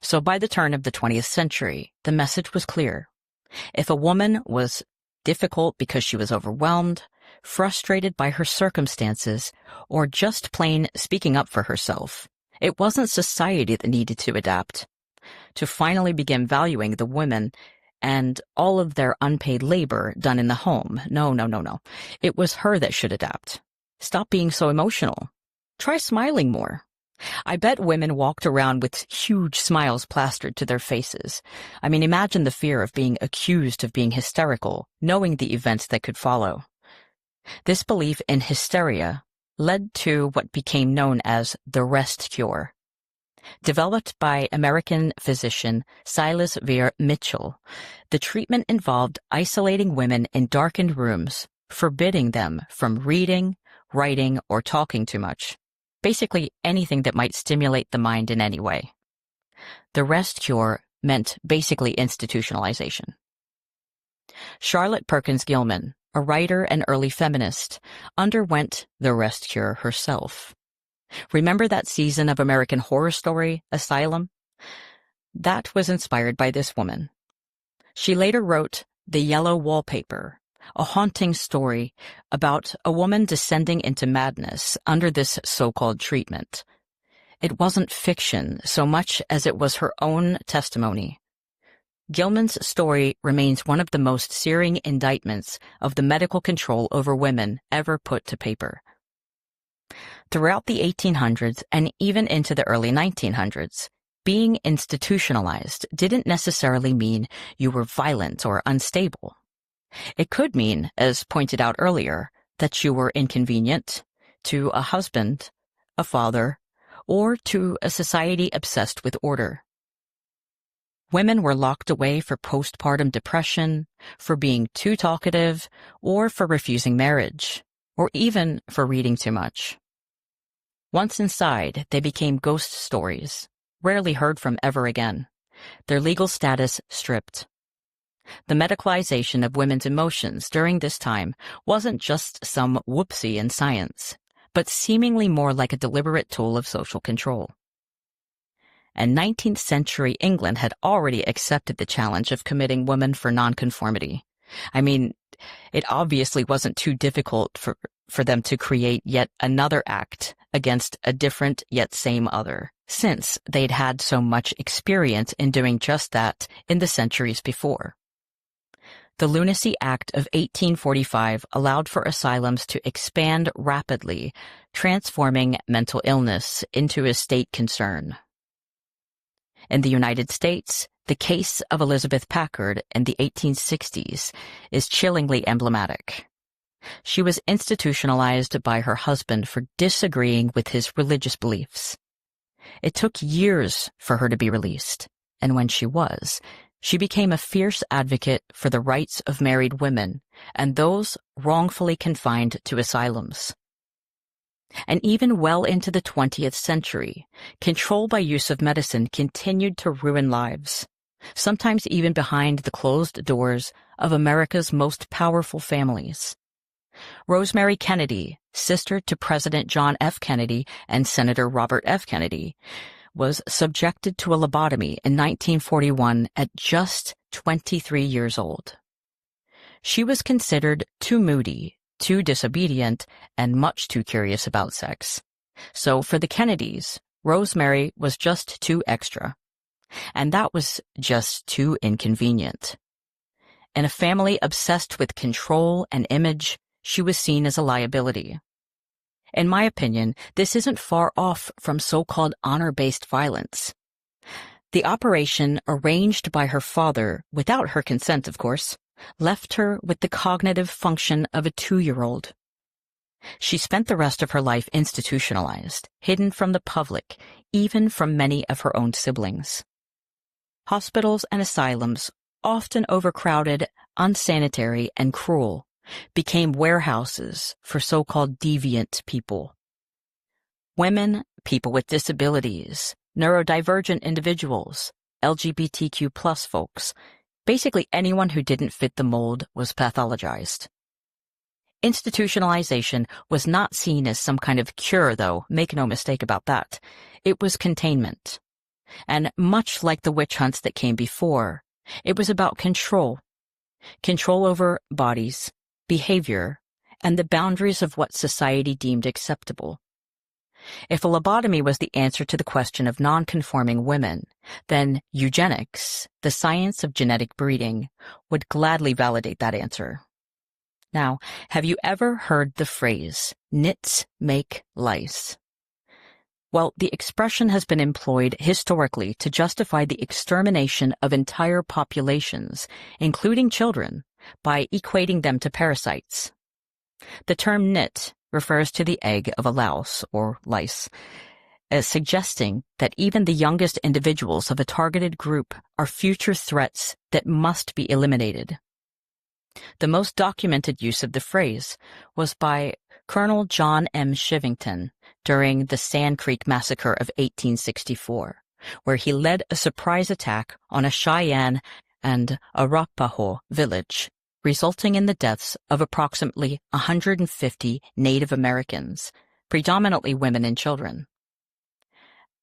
So by the turn of the 20th century, the message was clear. If a woman was difficult because she was overwhelmed, frustrated by her circumstances, or just plain speaking up for herself, it wasn't society that needed to adapt. To finally begin valuing the women and all of their unpaid labor done in the home. No. It was her that should adapt. Stop being so emotional. Try smiling more. I bet women walked around with huge smiles plastered to their faces. I mean, imagine the fear of being accused of being hysterical, knowing the events that could follow. This belief in hysteria led to what became known as the rest cure. Developed by American physician Silas Vere Mitchell, the treatment involved isolating women in darkened rooms, forbidding them from reading, writing, or talking too much. Basically anything that might stimulate the mind in any way. The rest cure meant basically institutionalization. Charlotte Perkins Gilman, a writer and early feminist, underwent the rest cure herself. Remember that season of American Horror Story, Asylum? That was inspired by this woman. She later wrote The Yellow Wallpaper, a haunting story about a woman descending into madness under this so-called treatment. It wasn't fiction so much as it was her own testimony. Gilman's story remains one of the most searing indictments of the medical control over women ever put to paper. Throughout the 1800s and even into the early 1900s, being institutionalized didn't necessarily mean you were violent or unstable. It could mean, as pointed out earlier, that you were inconvenient to a husband, a father, or to a society obsessed with order. Women were locked away for postpartum depression, for being too talkative, or for refusing marriage, or even for reading too much. Once inside, they became ghost stories, rarely heard from ever again, their legal status stripped. The medicalization of women's emotions during this time wasn't just some whoopsie in science, but seemingly more like a deliberate tool of social control. And 19th century England had already accepted the challenge of committing women for nonconformity. I mean, it obviously wasn't too difficult for them to create yet another act against a different yet same other, since they'd had so much experience in doing just that in the centuries before. The Lunacy Act of 1845 allowed for asylums to expand rapidly, transforming mental illness into a state concern. In the United States, The case of Elizabeth Packard in the 1860s is chillingly emblematic. She was institutionalized by her husband for disagreeing with his religious beliefs. It took years for her to be released, and when she was, she became a fierce advocate for the rights of married women and those wrongfully confined to asylums. And even well into the 20th century, control by use of medicine continued to ruin lives, sometimes even behind the closed doors of America's most powerful families. Rosemary Kennedy, sister to President John F. Kennedy and Senator Robert F. Kennedy, was subjected to a lobotomy in 1941 at just 23 years old. She was considered too moody, too disobedient, and much too curious about sex. So for the Kennedys, Rosemary was just too extra. And that was just too inconvenient. In a family obsessed with control and image, she was seen as a liability. In my opinion, this isn't far off from so-called honor-based violence. The operation, arranged by her father, without her consent, of course, left her with the cognitive function of a 2-year-old. She spent the rest of her life institutionalized, hidden from the public, even from many of her own siblings. Hospitals and asylums, often overcrowded, unsanitary, and cruel, became warehouses for so-called deviant people. Women, people with disabilities, neurodivergent individuals, LGBTQ+ folks, basically anyone who didn't fit the mold was pathologized. Institutionalization was not seen as some kind of cure, though, make no mistake about that. It was containment. And much like the witch hunts that came before, it was about control. Control over bodies, behavior, and the boundaries of what society deemed acceptable. If a lobotomy was the answer to the question of non-conforming women, then eugenics, the science of genetic breeding, would gladly validate that answer. Now, have you ever heard the phrase, "nits make lice"? Well, the expression has been employed historically to justify the extermination of entire populations, including children, by equating them to parasites. The term nit refers to the egg of a louse, or lice, as suggesting that even the youngest individuals of a targeted group are future threats that must be eliminated. The most documented use of the phrase was by Colonel John M. Shivington during the Sand Creek Massacre of 1864, where he led a surprise attack on a Cheyenne and Arapaho village, resulting in the deaths of approximately 150 Native Americans, predominantly women and children.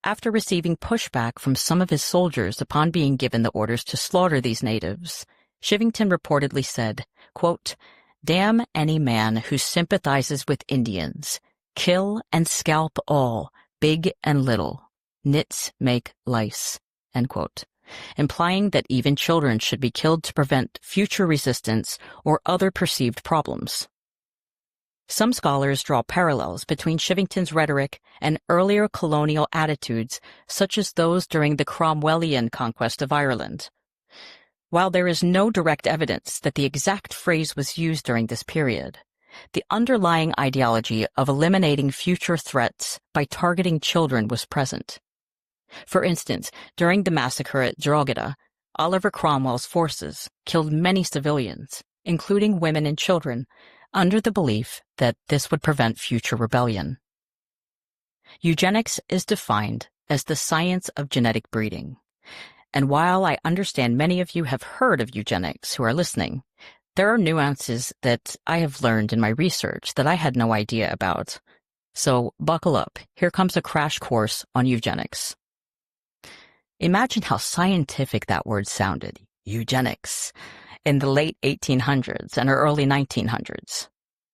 After receiving pushback from some of his soldiers upon being given the orders to slaughter these natives, Shivington reportedly said, quote, "Damn any man who sympathizes with Indians. Kill and scalp all, big and little. Nits make lice," end quote, implying that even children should be killed to prevent future resistance or other perceived problems. Some scholars draw parallels between Shivington's rhetoric and earlier colonial attitudes, such as those during the Cromwellian conquest of Ireland. While there is no direct evidence that the exact phrase was used during this period, the underlying ideology of eliminating future threats by targeting children was present. For instance, during the massacre at Drogheda, Oliver Cromwell's forces killed many civilians, including women and children, under the belief that this would prevent future rebellion. Eugenics is defined as the science of genetic breeding. And while I understand many of you have heard of eugenics who are listening, there are nuances that I have learned in my research that I had no idea about. So buckle up. Here comes a crash course on eugenics. Imagine how scientific that word sounded, eugenics, in the late 1800s and early 1900s.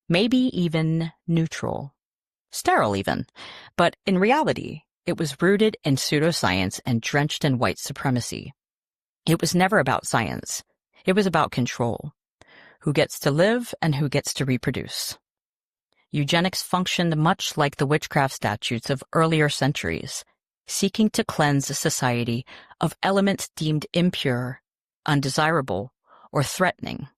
Maybe even neutral. Sterile even. But in reality, it was rooted in pseudoscience and drenched in white supremacy. It was never about science. It was about control. Who gets to live and who gets to reproduce. Eugenics functioned much like the witchcraft statutes of earlier centuries. seeking to cleanse a society of elements deemed impure, undesirable, or threatening.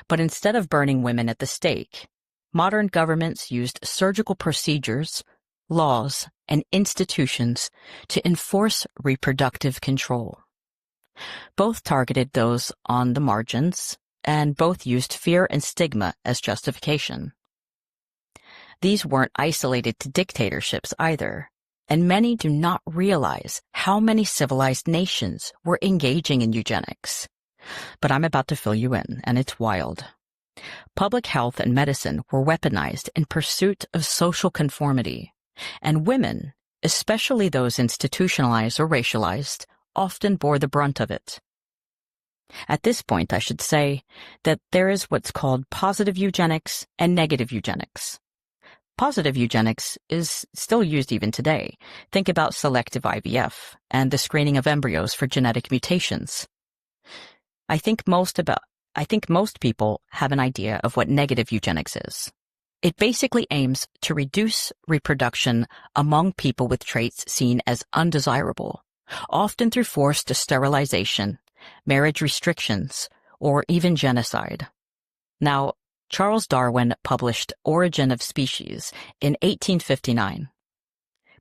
But instead of burning women at the stake, modern governments used surgical procedures, laws, and institutions to enforce reproductive control. Both targeted those on the margins, and both used fear and stigma as justification. These weren't isolated to dictatorships either, and many do not realize how many civilized nations were engaging in eugenics. But I'm about to fill you in, and it's wild. Public health and medicine were weaponized in pursuit of social conformity, and women, especially those institutionalized or racialized, often bore the brunt of it. At this point, I should say that there is what's called positive eugenics and negative eugenics. Positive eugenics is still used even today. Think about selective IVF and the screening of embryos for genetic mutations. I think most people have an idea of what negative eugenics is. It basically aims to reduce reproduction among people with traits seen as undesirable, often through forced sterilization, marriage restrictions, or even genocide. Now, Charles Darwin published Origin of Species in 1859.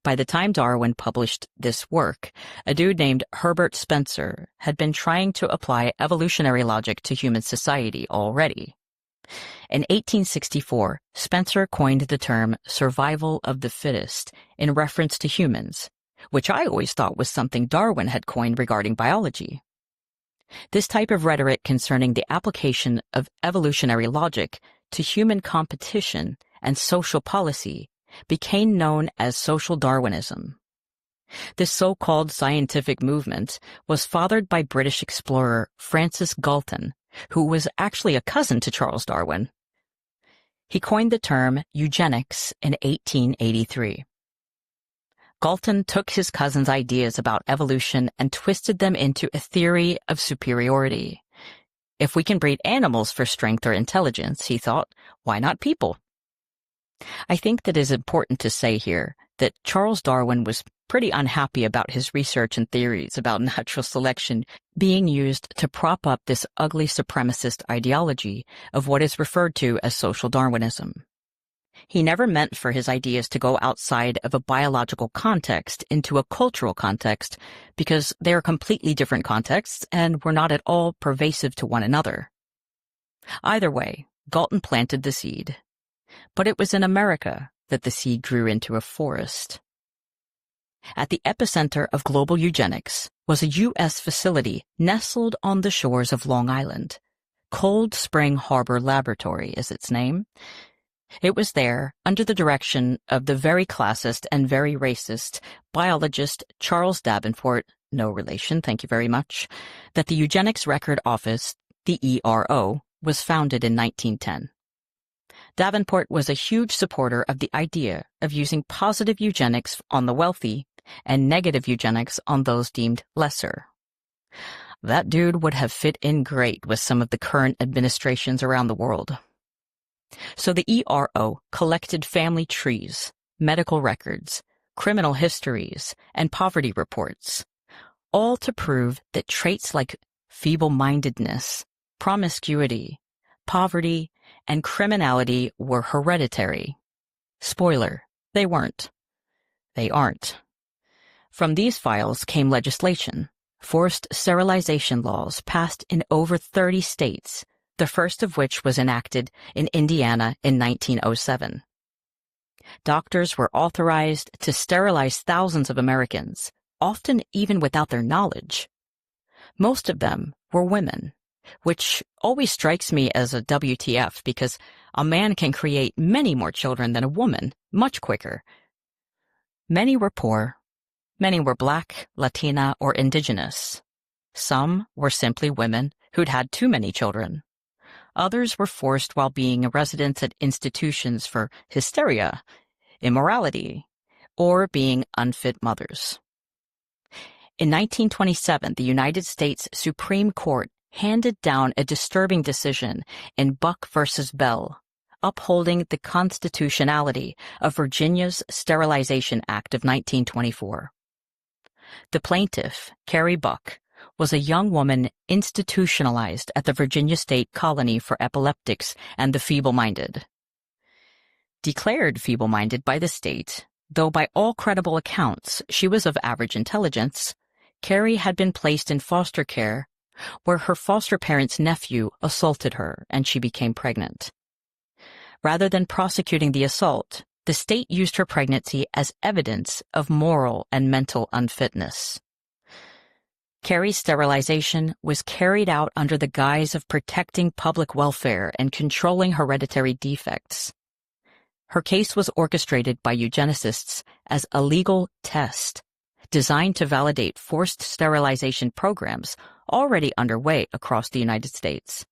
By the time Darwin published this work, a dude named Herbert Spencer had been trying to apply evolutionary logic to human society already. In 1864, Spencer coined the term survival of the fittest in reference to humans, which I always thought was something Darwin had coined regarding biology. This type of rhetoric concerning the application of evolutionary logic to human competition and social policy became known as social Darwinism. This so-called scientific movement was fathered by British explorer Francis Galton, who was actually a cousin to Charles Darwin. He coined the term eugenics in 1883. Galton took his cousin's ideas about evolution and twisted them into a theory of superiority. If we can breed animals for strength or intelligence, he thought, why not people? I think that it is important to say here that Charles Darwin was pretty unhappy about his research and theories about natural selection being used to prop up this ugly supremacist ideology of what is referred to as social Darwinism. He never meant for his ideas to go outside of a biological context into a cultural context because they are completely different contexts and were not at all pervasive to one another. Either way, Galton planted the seed. But it was in America that the seed grew into a forest. At the epicenter of global eugenics was a U.S. facility nestled on the shores of Long Island. Cold Spring Harbor Laboratory is its name. It was there, under the direction of the very classist and very racist biologist Charles Davenport, no relation, thank you very much, that the Eugenics Record Office, the ERO, was founded in 1910. Davenport was a huge supporter of the idea of using positive eugenics on the wealthy and negative eugenics on those deemed lesser. That dude would have fit in great with some of the current administrations around the world. So the ERO collected family trees, medical records, criminal histories, and poverty reports, all to prove that traits like feeble-mindedness, promiscuity, poverty, and criminality were hereditary. Spoiler, they weren't. They aren't. From these files came legislation, forced sterilization laws passed in over 30 states, the first of which was enacted in Indiana in 1907. Doctors were authorized to sterilize thousands of Americans, often even without their knowledge. Most of them were women, which always strikes me as a WTF because a man can create many more children than a woman, much quicker. Many were poor. Many were Black, Latina, or Indigenous. Some were simply women who'd had too many children. Others were forced while being residents at institutions for hysteria, immorality, or being unfit mothers. In 1927, the United States Supreme Court handed down a disturbing decision in Buck v. Bell, upholding the constitutionality of Virginia's Sterilization Act of 1924. The plaintiff, Carrie Buck, was a young woman institutionalized at the Virginia State Colony for Epileptics and the Feeble-Minded. Declared feeble-minded by the state, though by all credible accounts she was of average intelligence, Carrie had been placed in foster care where her foster parents' nephew assaulted her and she became pregnant. Rather than prosecuting the assault, the state used her pregnancy as evidence of moral and mental unfitness. Carrie's sterilization was carried out under the guise of protecting public welfare and controlling hereditary defects. Her case was orchestrated by eugenicists as a legal test designed to validate forced sterilization programs already underway across the United States.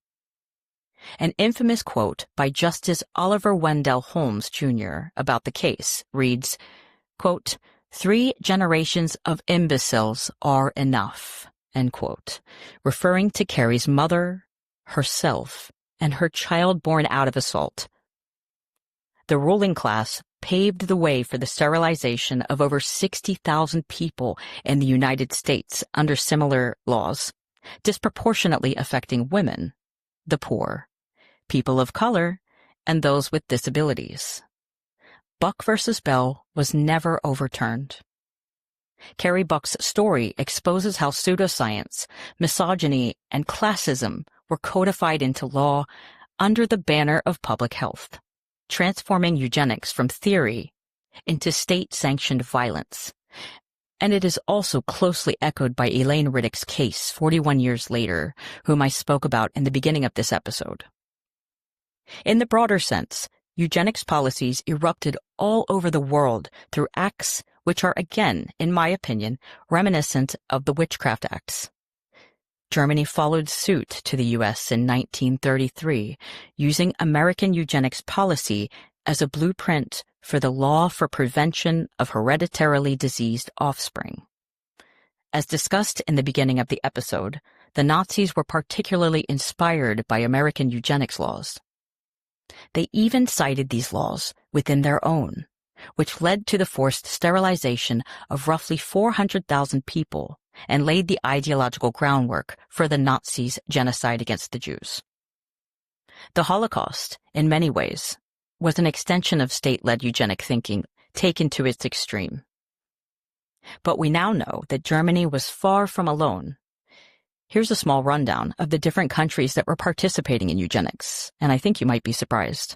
An infamous quote by Justice Oliver Wendell Holmes, Jr. about the case reads, quote, "3 generations of imbeciles are enough," end quote, referring to Carrie's mother, herself, and her child born out of assault. The ruling class paved the way for the sterilization of over 60,000 people in the United States under similar laws, disproportionately affecting women, the poor, people of color, and those with disabilities. Buck versus Bell was never overturned. Carrie Buck's story exposes how pseudoscience, misogyny, and classism were codified into law under the banner of public health, transforming eugenics from theory into state-sanctioned violence. And it is also closely echoed by Elaine Riddick's case 41 years later, whom I spoke about in the beginning of this episode. In the broader sense, eugenics policies erupted all over the world through acts which are again, in my opinion, reminiscent of the Witchcraft Acts. Germany followed suit to the U.S. in 1933, using American eugenics policy as a blueprint for the law for prevention of hereditarily diseased offspring. As discussed in the beginning of the episode, the Nazis were particularly inspired by American eugenics laws. They even cited these laws within their own, which led to the forced sterilization of roughly 400,000 people and laid the ideological groundwork for the Nazis' genocide against the Jews. The Holocaust, in many ways, was an extension of state-led eugenic thinking taken to its extreme. But we now know that Germany was far from alone. Here's a small rundown of the different countries that were participating in eugenics, and I think you might be surprised.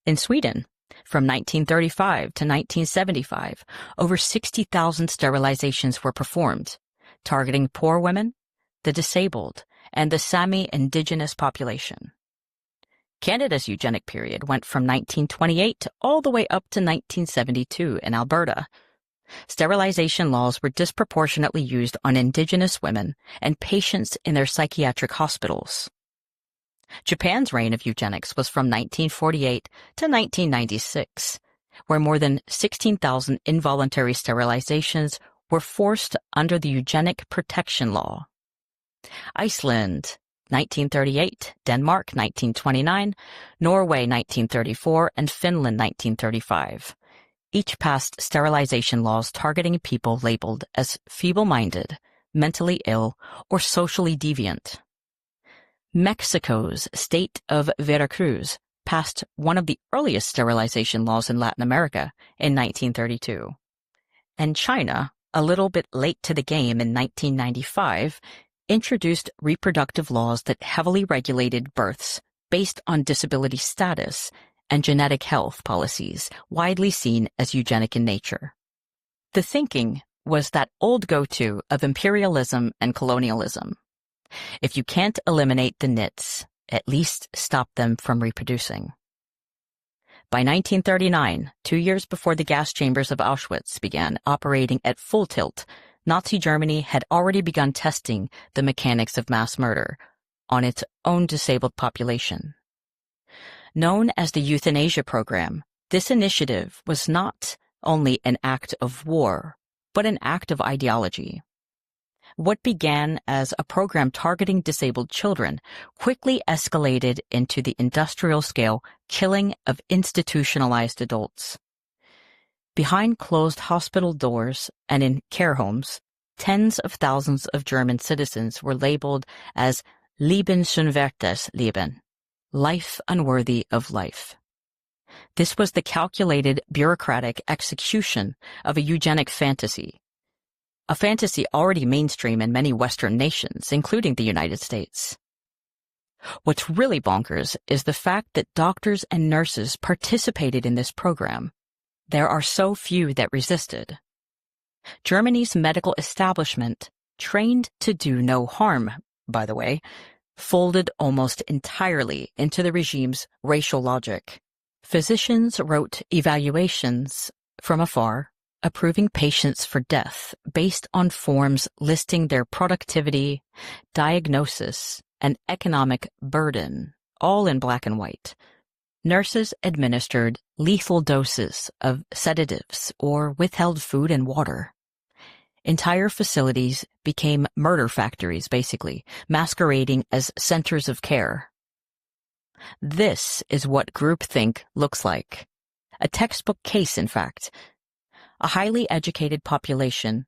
In Sweden, from 1935 to 1975, over 60,000 sterilizations were performed, targeting poor women, the disabled, and the Sami indigenous population. Canada's eugenic period went from 1928 all the way up to 1972 in Alberta. Sterilization laws were disproportionately used on indigenous women and patients in their psychiatric hospitals. Japan's reign of eugenics was from 1948 to 1996, where more than 16,000 involuntary sterilizations were forced under the Eugenic Protection Law. Iceland, 1938, Denmark, 1929, Norway, 1934, and Finland, 1935. Each passed sterilization laws targeting people labeled as feeble-minded, mentally ill, or socially deviant. Mexico's state of Veracruz passed one of the earliest sterilization laws in Latin America in 1932. And China, a little bit late to the game in 1995, introduced reproductive laws that heavily regulated births based on disability status and genetic health policies widely seen as eugenic in nature. The thinking was that old go-to of imperialism and colonialism. If you can't eliminate the nits, at least stop them from reproducing. By 1939, 2 years before the gas chambers of Auschwitz began operating at full tilt, Nazi Germany had already begun testing the mechanics of mass murder on its own disabled population. Known as the euthanasia program, this initiative was not only an act of war, but an act of ideology. What began as a program targeting disabled children quickly escalated into the industrial-scale killing of institutionalized adults. Behind closed hospital doors and in care homes, tens of thousands of German citizens were labeled as Liebenschönwertes Leben, life unworthy of life. This was the calculated bureaucratic execution of a eugenic fantasy, a fantasy already mainstream in many Western nations, including the United States. What's really bonkers is the fact that doctors and nurses participated in this program. There are so few that resisted. Germany's medical establishment, trained to do no harm, by the way, folded almost entirely into the regime's racial logic. Physicians wrote evaluations from afar, approving patients for death based on forms listing their productivity, diagnosis, and economic burden, all in black and white. Nurses administered lethal doses of sedatives or withheld food and water. Entire facilities became murder factories, basically, masquerading as centers of care. This is what groupthink looks like. A textbook case, in fact. A highly educated population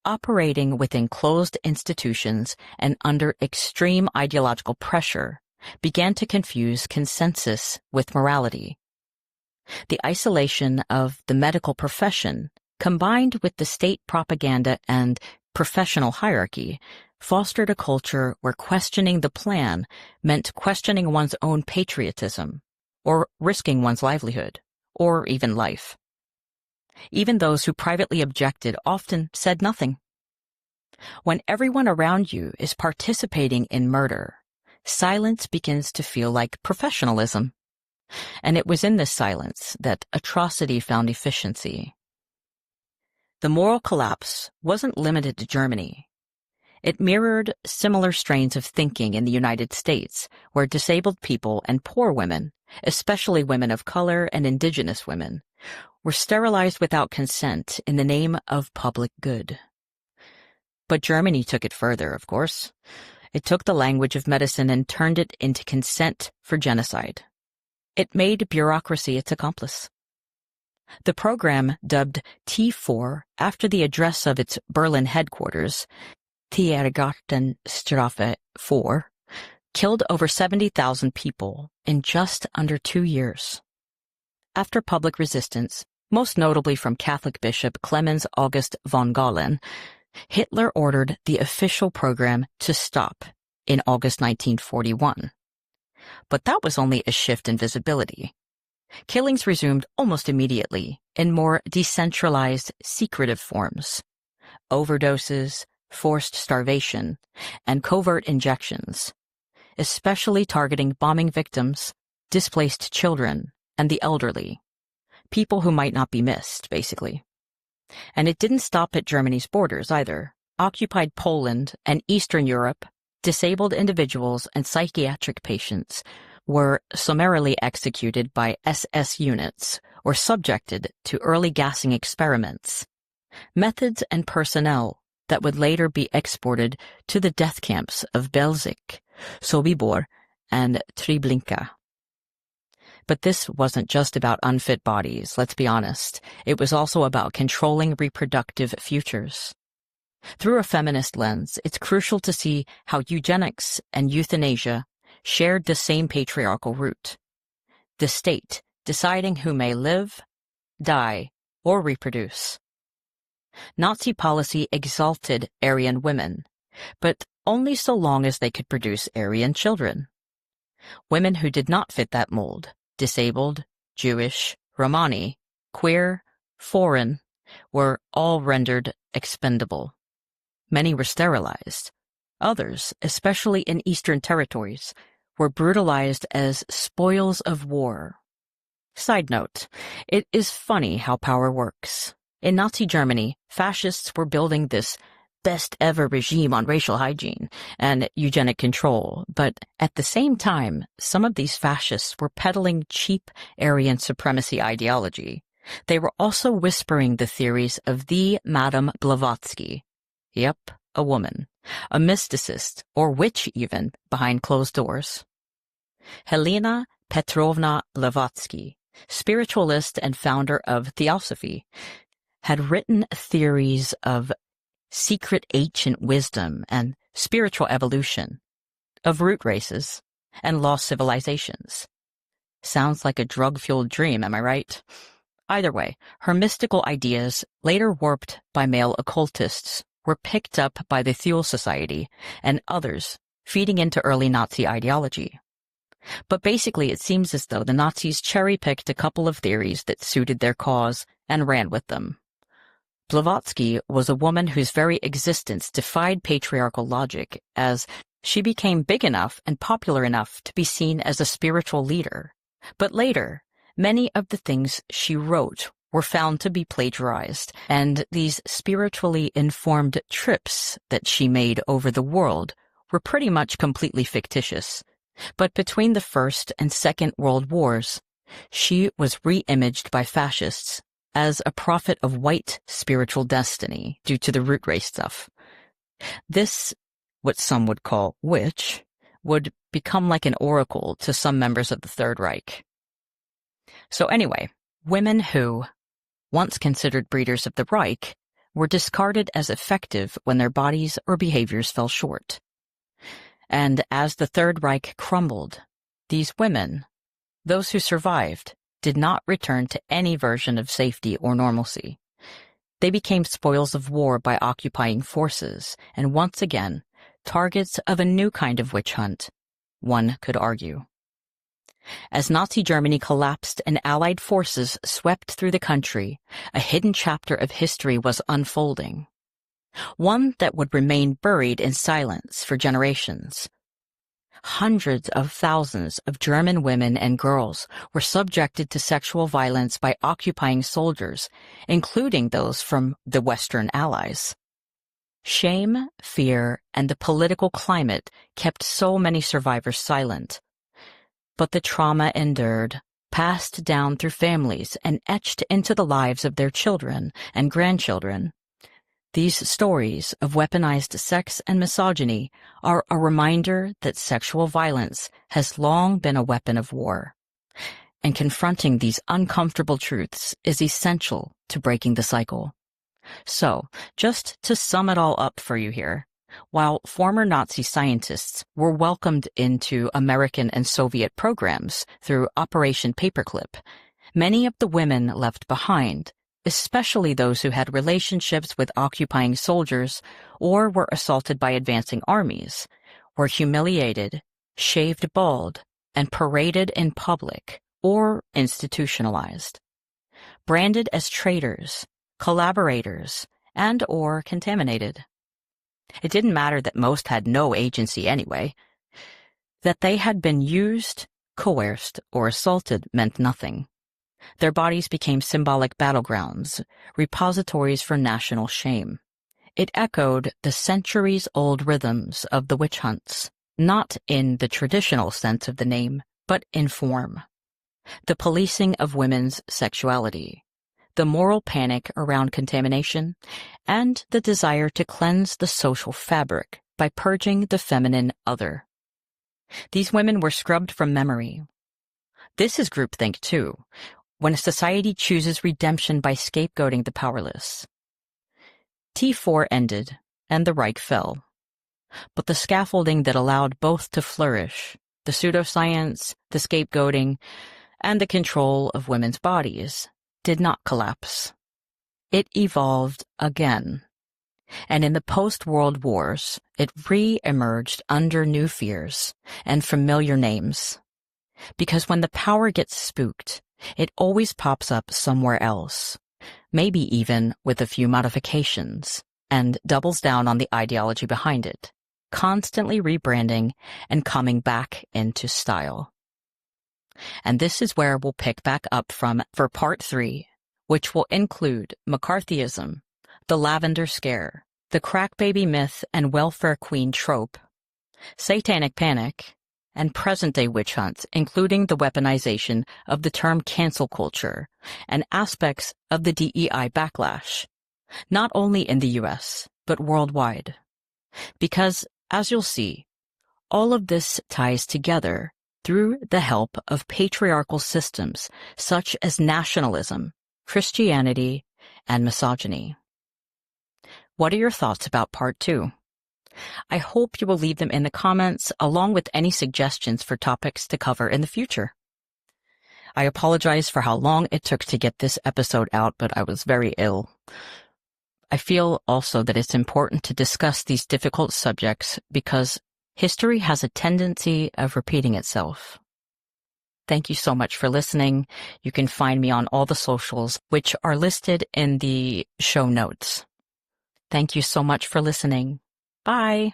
operating within closed institutions and under extreme ideological pressure began to confuse consensus with morality. The isolation of the medical profession, combined with the state propaganda and professional hierarchy, fostered a culture where questioning the plan meant questioning one's own patriotism, or risking one's livelihood, or even life. Even those who privately objected often said nothing. When everyone around you is participating in murder, silence begins to feel like professionalism. And it was in this silence that atrocity found efficiency. The moral collapse wasn't limited to Germany. It mirrored similar strains of thinking in the United States, where disabled people and poor women, especially women of color and indigenous women, were sterilized without consent in the name of public good. But Germany took it further, of course. It took the language of medicine and turned it into consent for genocide. It made bureaucracy its accomplice. The program, dubbed T4 after the address of its Berlin headquarters, Tiergartenstrafe 4, killed over 70,000 people in just under 2 years. After public resistance, most notably from Catholic Bishop Clemens August von Galen, Hitler ordered the official program to stop in August 1941. But that was only a shift in visibility. Killings resumed almost immediately in more decentralized, secretive forms. Overdoses, forced starvation, and covert injections, especially targeting bombing victims, displaced children, and the elderly, people who might not be missed, basically. And it didn't stop at Germany's borders either. Occupied Poland and Eastern Europe, disabled individuals and psychiatric patients were summarily executed by SS units or subjected to early gassing experiments, methods and personnel that would later be exported to the death camps of Belzec, Sobibor, and Treblinka. But this wasn't just about unfit bodies, let's be honest. It was also about controlling reproductive futures. Through a feminist lens, it's crucial to see how eugenics and euthanasia shared the same patriarchal root. The state deciding who may live, die, or reproduce. Nazi policy exalted Aryan women, but only so long as they could produce Aryan children. Women who did not fit that mold, disabled, Jewish, Romani, queer, foreign, were all rendered expendable. Many were sterilized. Others, especially in Eastern territories, were brutalized as spoils of war. Side note, it is funny how power works. In Nazi Germany, fascists were building this best-ever regime on racial hygiene and eugenic control, but at the same time, some of these fascists were peddling cheap Aryan supremacy ideology. They were also whispering the theories of the Madame Blavatsky. Yep, a woman, a mysticist, or witch even, behind closed doors. Helena Petrovna Blavatsky spiritualist and founder of Theosophy, had written theories of secret ancient wisdom and spiritual evolution, of root races and lost civilizations. Sounds like a drug-fueled dream, am I right? Either way, her mystical ideas, later warped by male occultists, were picked up by the Thule Society and others, feeding into early Nazi ideology. But basically, it seems as though the Nazis cherry-picked a couple of theories that suited their cause and ran with them. Blavatsky was a woman whose very existence defied patriarchal logic, as she became big enough and popular enough to be seen as a spiritual leader. But later, many of the things she wrote were found to be plagiarized, and these spiritually informed trips that she made over the world were pretty much completely fictitious. But between the First and Second World Wars, she was re-imaged by fascists as a prophet of white spiritual destiny due to the root race stuff. This, what some would call witch, would become like an oracle to some members of the Third Reich. So anyway, women who, once considered breeders of the Reich, were discarded as effective when their bodies or behaviors fell short. And as the Third Reich crumbled, these women, those who survived, did not return to any version of safety or normalcy. They became spoils of war by occupying forces, and once again, targets of a new kind of witch hunt, one could argue. As Nazi Germany collapsed and Allied forces swept through the country, a hidden chapter of history was unfolding. One that would remain buried in silence for generations. Hundreds of thousands of German women and girls were subjected to sexual violence by occupying soldiers, including those from the Western Allies. Shame, fear, and the political climate kept so many survivors silent. But the trauma endured, passed down through families, and etched into the lives of their children and grandchildren. These stories of weaponized sex and misogyny are a reminder that sexual violence has long been a weapon of war, and confronting these uncomfortable truths is essential to breaking the cycle. So, just to sum it all up for you here, while former Nazi scientists were welcomed into American and Soviet programs through Operation Paperclip, many of the women left behind, especially those who had relationships with occupying soldiers or were assaulted by advancing armies, were humiliated, shaved bald, and paraded in public or institutionalized, branded as traitors, collaborators, and or contaminated. It didn't matter that most had no agency anyway. That they had been used, coerced, or assaulted meant nothing. Their bodies became symbolic battlegrounds, repositories for national shame. It echoed the centuries-old rhythms of the witch hunts, not in the traditional sense of the name, but in form. The policing of women's sexuality, the moral panic around contamination, and the desire to cleanse the social fabric by purging the feminine other. These women were scrubbed from memory. This is groupthink too, when a society chooses redemption by scapegoating the powerless. T4 ended, and the Reich fell. But the scaffolding that allowed both to flourish, the pseudoscience, the scapegoating, and the control of women's bodies, did not collapse. It evolved again. And in the post-World Wars, it re-emerged under new fears and familiar names. Because when the power gets spooked, it always pops up somewhere else, maybe even with a few modifications, and doubles down on the ideology behind it, constantly rebranding and coming back into style. And this is where we'll pick back up from for part 3, which will include McCarthyism, the Lavender Scare, the crack baby myth and welfare queen trope, satanic panic, and present-day witch hunts, including the weaponization of the term cancel culture and aspects of the DEI backlash, not only in the US, but worldwide. Because, as you'll see, all of this ties together through the help of patriarchal systems such as nationalism, Christianity, and misogyny. What are your thoughts about part 2? I hope you will leave them in the comments along with any suggestions for topics to cover in the future. I apologize for how long it took to get this episode out, but I was very ill. I feel also that it's important to discuss these difficult subjects because history has a tendency of repeating itself. Thank you so much for listening. You can find me on all the socials, which are listed in the show notes. Thank you so much for listening. Bye.